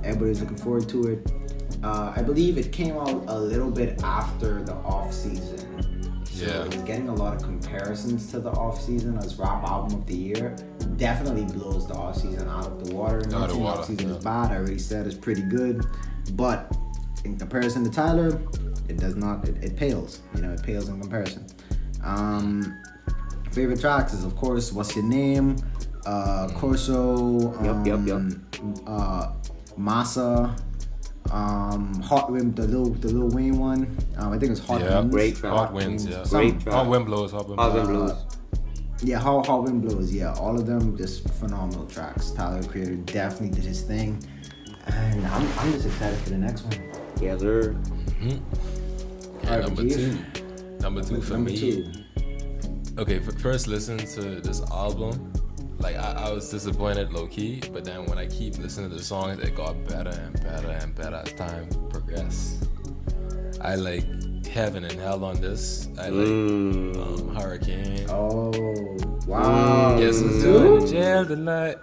Everybody's looking forward to it. I believe it came out a little bit after the off season. So Yeah. it's getting a lot of comparisons to the off season as rap album of the year. Definitely blows the off season out of the water. Not saying off season is bad. I already said it's pretty good, but in comparison to Tyler, it does not. It pales. It pales in comparison. Favorite tracks is of course "What's Your Name," Corso, Massa. Hot Wind, the Lil Wayne one. I think it's Hot Yeah. Winds. Great track. Hot winds, yeah. Great track. Hot wind blows, hot wind Hot blows. Wind Blues. Yeah, Hot Wind Blows. Yeah, all of them just phenomenal tracks. Tyler, the Creator, definitely did his thing, and I'm just excited for the next one. Yeah, sir. Okay, Alright, number Rajiv. 2. Number 2 for Number me. 2. Okay, first listen to this album. I was disappointed low key, but then when I keep listening to the songs, it got better and better and better as time progressed. I like Heaven and Hell on this. I like Hurricane. Oh, wow. Yes, Number it's two? going to jail tonight.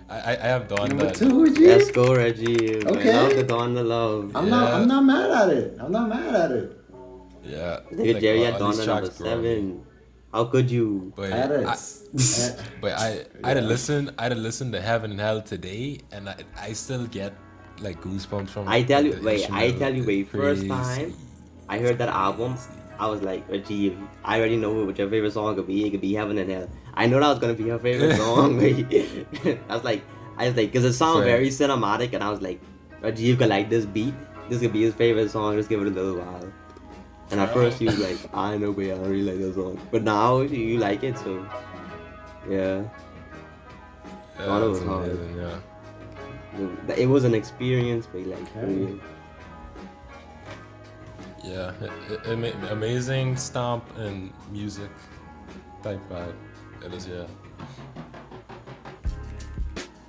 I have done Number that. 2, Reggie? Let's go, Reggie. Okay. I love the Dawn the Love. I'm Yeah. not mad at it. I'm not mad at it. Yeah. Nigga, Jerry had all Dawn these at number tracks grow on me. 7. How could you? But I had it. I'd listen to Heaven and Hell today, and I still get like goosebumps from. I tell you, the wait, instrumental. first Crazy. time I heard that album, I was like, Rajiv, I already know what your favorite song could be. It could be Heaven and Hell. I know that was gonna be your favorite song. I was like, because it sounded very cinematic, and I was like, Rajiv could like this beat. This could be his favorite song. Just give it a little while. And at first you was like, I know, but I don't really like that song. But now you like it, so yeah. Thought it was that's hard. amazing, yeah. It was an experience, but like, for real. Yeah, amazing stomp and music type vibe. It is, yeah.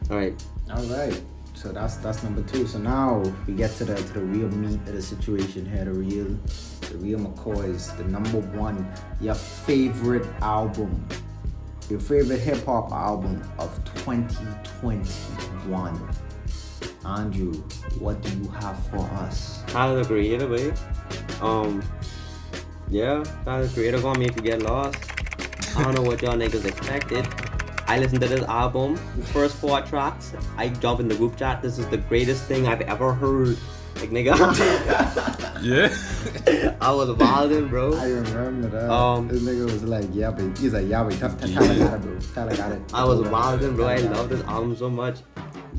All right. All right. So that's number 2. So now we get to the real meat of the situation here. The real McCoys. The number 1. Your favorite album. Your favorite hip hop album of 2021. Andrew, what do you have for us? Tyler the Creator, babe. Yeah, Tyler the Creator gonna make you get lost. I don't know what y'all niggas expected. I listened to this album, first 4 tracks. I jumped in the group chat. This is the greatest thing I've ever heard. Like, nigga. Yeah. I was wildin', bro. I remember that. This nigga was like, yeah, but he's like, yeah, but Tyler got it, bro. Tyler got it. I was wildin', bro. I love this album so much.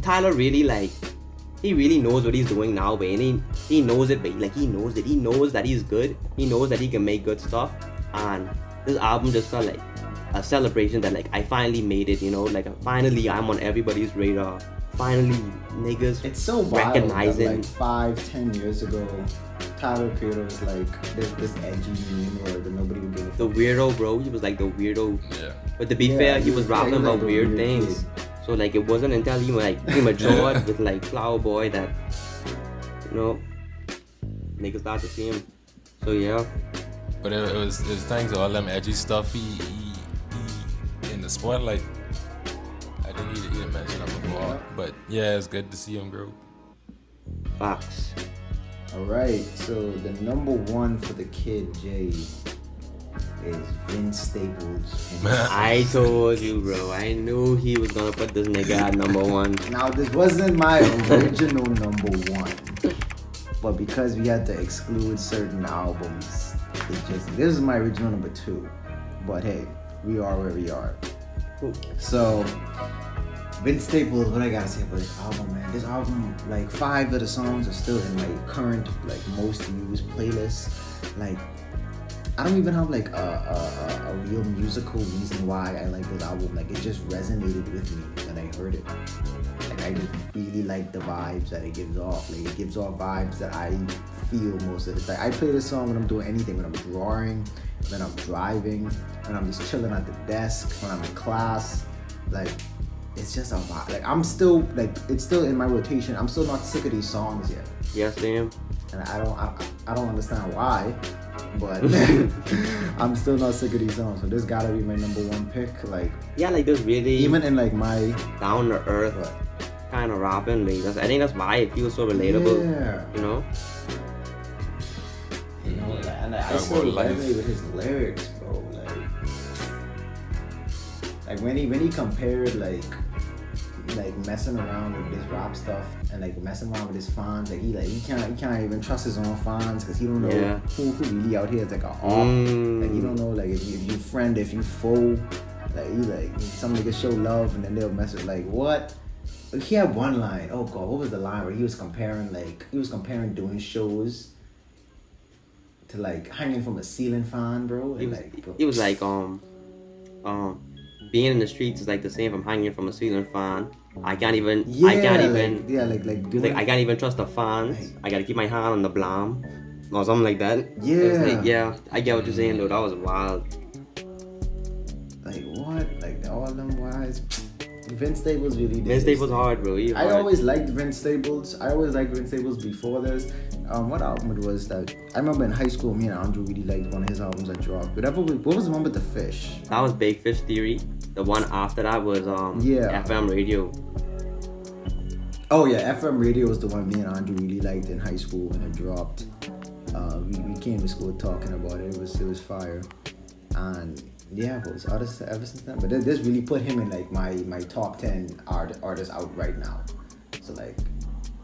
Tyler really, like, he really knows what he's doing now, but he knows it, but like, he knows it. He knows that he's good. He knows that he can make good stuff. And this album just felt like a celebration that, like, I finally made it, you know? Like, finally I'm on everybody's radar. Finally, niggas it's so wild recognizing. That, like 5-10 years ago, Tyler the Creator was like this edgy meme or that nobody would give a fuck. The weirdo, bro. He was like the weirdo. Yeah. But to be fair, he was rapping like about the weird weird things. kid. So like, it wasn't until he matured with like Flower Boy that, you know, niggas started to see him. So yeah. But it was thanks to all them edgy stuff he in the spotlight. I think he didn't mention that before. But yeah, it's good to see him grow. Facts. All right, so the number 1 for the kid Jay is Vince Staples. I told you, bro. I knew he was gonna put this nigga at number 1. Now this wasn't my original number 1, but because we had to exclude certain albums, this is my original number 2. But hey, we are where we are. So Vince Staples, what I gotta say about this album, man? This album, like 5 of the songs are still in my current, like, most used playlist. Like, I don't even have like a real musical reason why I like this album. Like, it just resonated with me when I heard it. Like, I just really like the vibes that it gives off. Like, it gives off vibes that I feel most of the time. I play this song when I'm doing anything, when I'm drawing, when I'm driving, when I'm just chilling at the desk, when I'm in class. Like, it's just a vibe. Like, I'm still, like, it's still in my rotation. I'm still not sick of these songs yet. Yes, damn. And I don't understand why, but I'm still not sick of these songs. So this gotta be my number 1 pick. Like, Yeah, like this really even in like my down to earth kind of rapping. Like, I think that's why it feels so relatable. Yeah. You know. You know, and I Talk still about life. resonate with his lyrics, bro. Like when he compared like messing around with this rap stuff and like messing around with his fans, like he can't even trust his own fans because he don't know who really out here is like a op. Like, you don't know, like, if you friend, if you foe. Like, he like some niggas show love and then they'll mess with, like, what? He had one line. Oh god, what was the line where he was comparing doing shows to like hanging from a ceiling fan, bro? And He was like being in the streets is like the same from hanging from a ceiling fan. I can't even doing, I can't even trust the fans. Right. I gotta keep my hand on the blam or something like that. Yeah. It was like, yeah, I get what you're saying though. That was wild. like what? Like all of them wise. Vince Staples really did. Vince Staples hard, bro. He I hard. always liked Vince Staples. I always liked Vince Staples before this. What album it was that I remember in high school? Me and Andrew really liked one of his albums that dropped. What was the one with the fish? That was Big Fish Theory. The one after that was FM Radio. Oh yeah, FM Radio was the one me and Andrew really liked in high school when it dropped. We came to school talking about it. It was fire. And yeah, but it's artists ever since then. But this really put him in like my top 10 artists out right now. So like,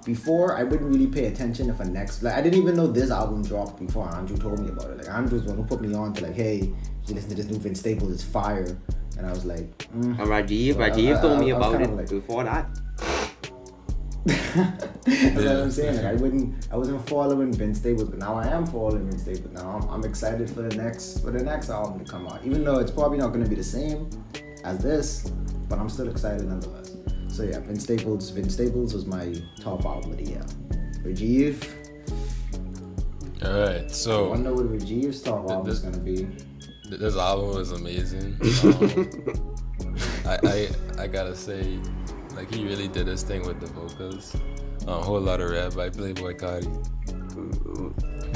before I wouldn't really pay attention if a next, like I didn't even know this album dropped before Andrew told me about it. Like Andrew's the one who put me on to like, hey, you listen to this new Vince Staples, it's fire. And I was like, And Rajiv told me about it like, before that. That's what I'm saying. Like I wasn't following Vince Staples, but now I am following Vince Staples. Now I'm excited for the next album to come out. Even though it's probably not gonna be the same as this, but I'm still excited nonetheless. So yeah, Vince Staples was my top album of the year. Rajiv. Alright, so I wonder what Rajiv's top album is gonna be. This album was amazing. I gotta say, like he really did his thing with the vocals. Whole lot of rap by Playboy Cardi.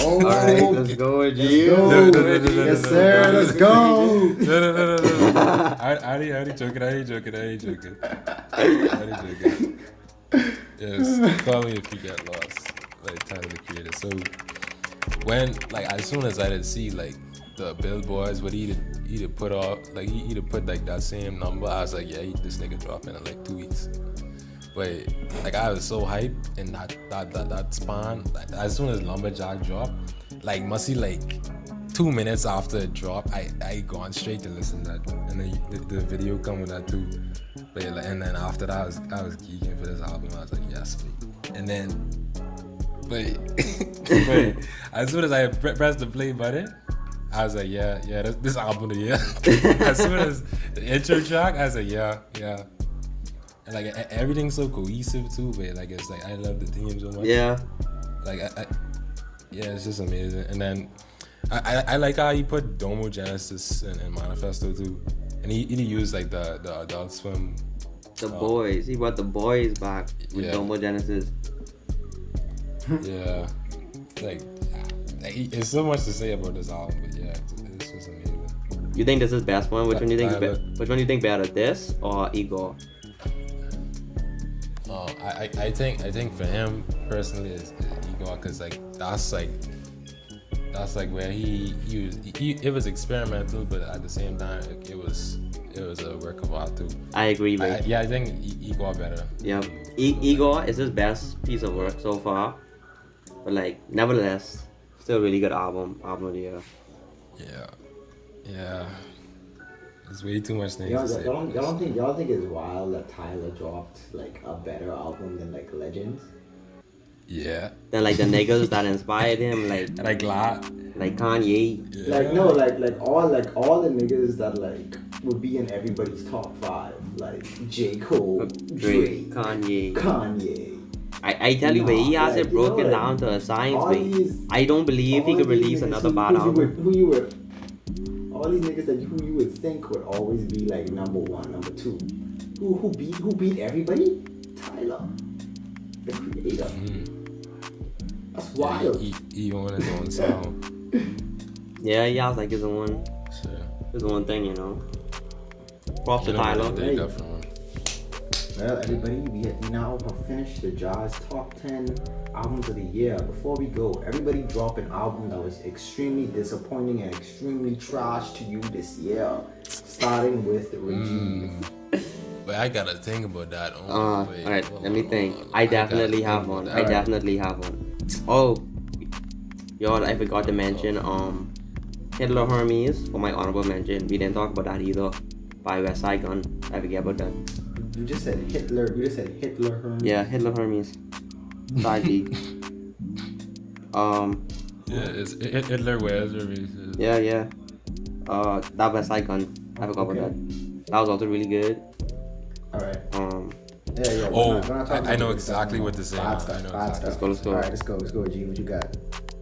Oh, alright, let's go, Rajiv. Yes, sir, let's go. No. I already joking. Yes, call me if you get lost. Like Tyler the Creator. So when, like, as soon as I did see like the billboards, what he put off, like he put like that same number, I was like, yeah, this nigga dropping in like 2 weeks. But like I was so hyped in that span. Like, as soon as Lumberjack dropped, like must see like 2 minutes after it dropped, I gone straight to listen to that, and then the video come with that too. But like, and then after that, I was geeking for this album. I was like, yes, wait. And then, but as soon as I pressed the play button, I was like, yeah, this album of the year. As soon as the intro track, I was like, yeah. And like everything's so cohesive too, but like it's like I love the theme so much. Yeah. Like yeah, it's just amazing. And then I like how he put Domo Genesis in Manifesto too, and he used like the Adult Swim. The boys. He brought the boys back with Domo Genesis. Yeah, like it's so much to say about this album, but yeah, it's just amazing. You think this is best one? Which one do you think is which one do you think better, this or Igor? I think for him personally is Igor, cause like that's like where he it was experimental, but at the same time it was a work of art too. I agree, mate. I think Igor better. Yeah, Igor is his best piece of work so far, but like nevertheless, still a really good album of the year. Yeah. There's way too much things Y'all to say. don't think it's wild that Tyler dropped like a better album than like Legends? Yeah. Then like the niggas that inspired him, like Kanye. Yeah. Like no, like all the niggas that like would be in everybody's top 5, like J. Cole, Drake, Kanye. I tell you, he has it broken down to a science, way. I don't believe he could release another bad album. All these niggas who you would think would always be like number 1, number 2. Who beat everybody? Tyler, the Creator. That's wild. He on his own sound. Yeah, he has like his own thing, you know. Props to Tyler. Well, everybody, we now have finished the Jazz Top 10 Albums of the Year. Before we go, everybody drop an album that was extremely disappointing and extremely trash to you this year. Starting with Rajiv. But I gotta think about that. Alright, let me think. I definitely have one. Oh, yo, I forgot to mention Hitler Hermes for my honorable mention. We didn't talk about that either. By West Side Gun. I forget about that. You just said Hitler Hermes? Yeah, Hitler Hermes. Side B. Yeah, it's Hitler wears Hermes. Yeah. That West Side Gun. I forgot about that. That was also really good. Alright. Yeah. Oh, I know exactly what to say. Bad stuff. Let's go. Alright, let's go, G. What you got?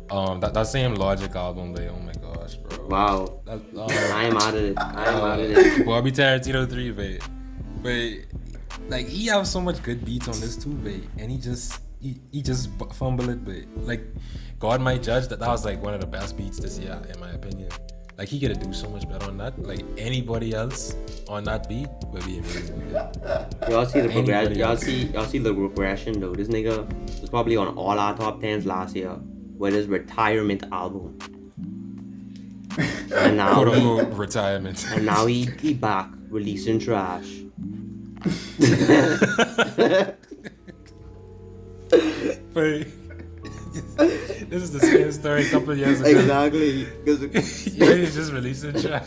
That same Logic album, but oh my gosh, bro. Wow. I am out of it. Bobby Tarantino 3, babe. But like he has so much good beats on this too, babe. And he just fumble it, but like God might judge that was like one of the best beats this year, in my opinion. Like he could do so much better on that. Like anybody else on that beat would be amazing. Y'all see the progression. Y'all see the progression though. This nigga was probably on all our top 10s last year with his retirement album. And now quote unquote retirement. And now he back releasing trash. Wait. This is the same story a couple of years ago. Exactly. Because He's just releasing track.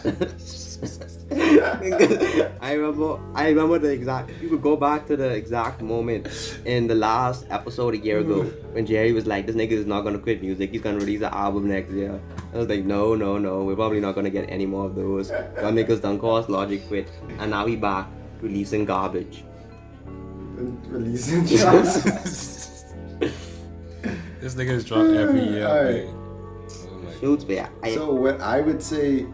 I remember the exact. You could go back to the exact moment in the last episode a year ago when Jerry was like, "This nigga is not gonna quit music. He's gonna release an album next year." I was like, "No, we're probably not gonna get any more of those." Y'all niggas done caused Logic quit, and now he back releasing garbage. Releasing tracks. This nigga is drunk every year. Alright. Man. Shoots, but So what I would say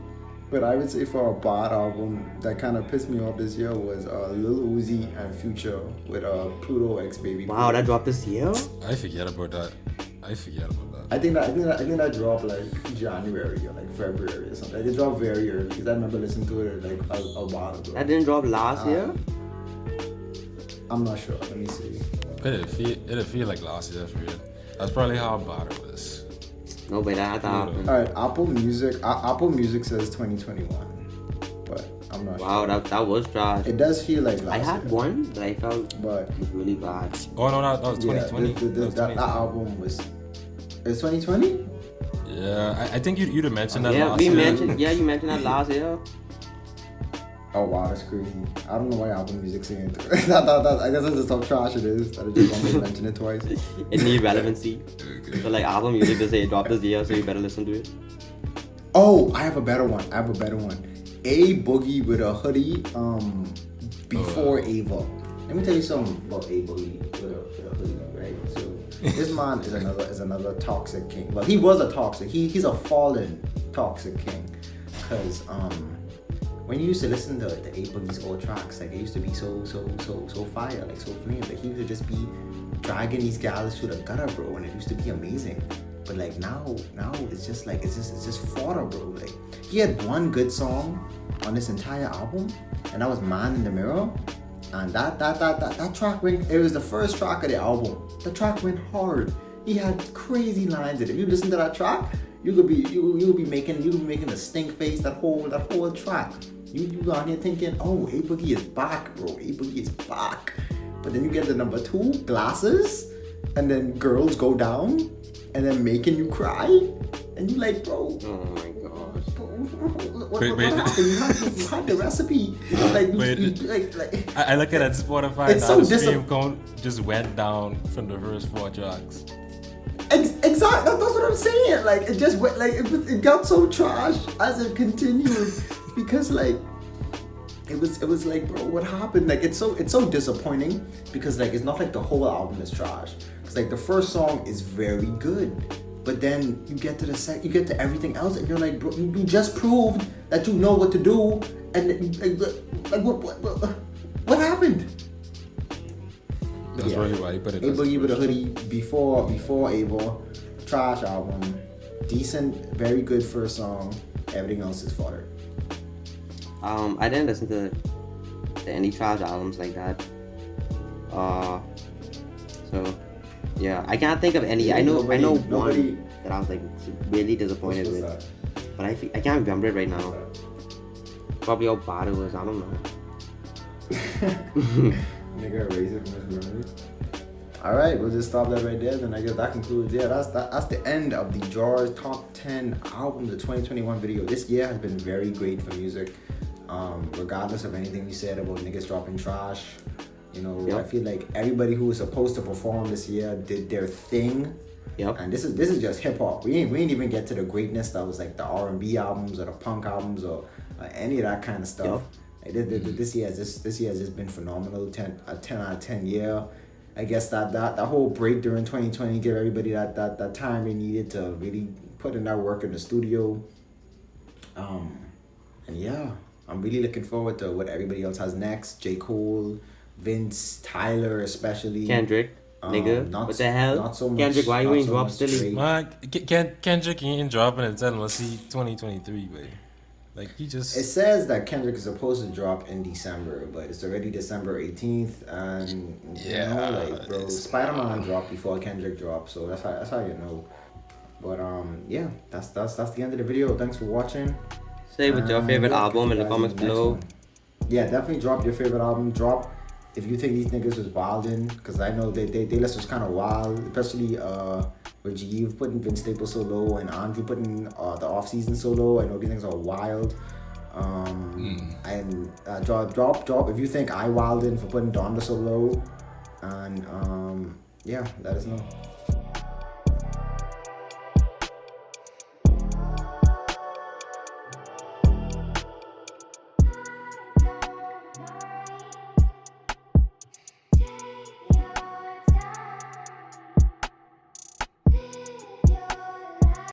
for a bad album that kind of pissed me off this year was Lil Uzi and Future with Pluto X Baby. wow, that dropped this year. I forget about that. I think that dropped like January or like February or something. Like, it dropped very early because I remember listening to it like a while ago. That didn't drop last year. I'm not sure. Let me see. It'd feel like last year for real. That's probably how bad it was. No, but that happened. All right, Apple Music says 2021, but I'm not sure. Wow, that was trash. It does feel like last I had year. one that I felt But was really bad. Oh no, that was 2020. That album was. It's 2020. Yeah, I think you'd have mentioned that Yeah, last we year. mentioned. Yeah, you mentioned that last year. Oh wow, that's crazy. I don't know why Apple Music saying it. I guess that's just how trash it is. That I just want to mention it twice. It needs relevancy. So like album music, they say it dropped this year, so you better listen to it. Oh, I have a better one. A Boogie with a hoodie. Before Ava. Let me tell you something about A Boogie with a hoodie, right? So this man is another toxic king. Well, he was a toxic. He's a fallen toxic king, because when you used to listen to the A Boogie's old tracks, like it used to be so fire, like so flame. Like he used to just be dragging these gals to the gutter, bro, and it used to be amazing. But like now it's just fodder, bro. Like he had one good song on this entire album, and that was Man in the Mirror. And that track went. It was the first track of the album. The track went hard. He had crazy lines in it. If you listen to that track, you could be making the stink face that whole track. You on here thinking, oh, A Boogie is back, bro. A Boogie is back. But then you get the number 2, Glasses, and then Girls Go Down, and then Making You Cry, and you like, bro. Oh my gosh. What happened? You had the recipe. I look at Spotify It's and so the stream count just went down from the first 4 tracks. Exactly. That's what I'm saying. Like it just went, like it got so trash as it continued because like it was like, bro, what happened? Like it's so disappointing because like it's not like the whole album is trash. Because like the first song is very good, but then you get to you get to everything else and you're like, bro, you just proved that you know what to do, and like what happened? That's really why you put it. A Boogie with a hoodie before Ava, trash album, decent, very good first song. Everything else is fodder. I didn't listen to any trash albums like that. So yeah, I can't think of any. I know one that I was like really disappointed with, but I can't remember it right now. Probably how bad it was. I don't know. Nigga, erase it from his memory. Alright, we'll just stop that right there. Then I guess that concludes. Yeah, that's the end of the Jars Top 10 album, the 2021 video. This year has been very great for music. Regardless of anything we said about niggas dropping trash. You know, yep. I feel like everybody who was supposed to perform this year did their thing. Yep. And this is just hip hop. We ain't even get to the greatness that was like the R&B albums or the punk albums or any of that kind of stuff. Yep. This year has just been phenomenal. 10 out of 10 year. I guess that whole break during 2020 gave everybody that time they needed to really put in that work in the studio. And yeah, I'm really looking forward to what everybody else has next. J. Cole, Vince, Tyler, especially Kendrick. Nigga, what the hell? Not so much, Kendrick, why you ain't drop still? Man, Kendrick ain't dropping until let's see 2023, baby. Like he just. It says that Kendrick is supposed to drop in December, but it's already December 18th, and you know, like bro, Spider-Man dropped before Kendrick dropped, so that's how you know. But yeah, that's the end of the video. Thanks for watching. Say what's your favorite album in the comments below. Yeah, definitely drop your favorite album. Drop if you think these niggas was wildin', because I know they list was kind of wild, especially with Jeeve putting Vince Staples so low and Andrew putting the off season so low. I know these things are wild. And drop if you think I wildin' for putting Donda so low, and yeah, let us know.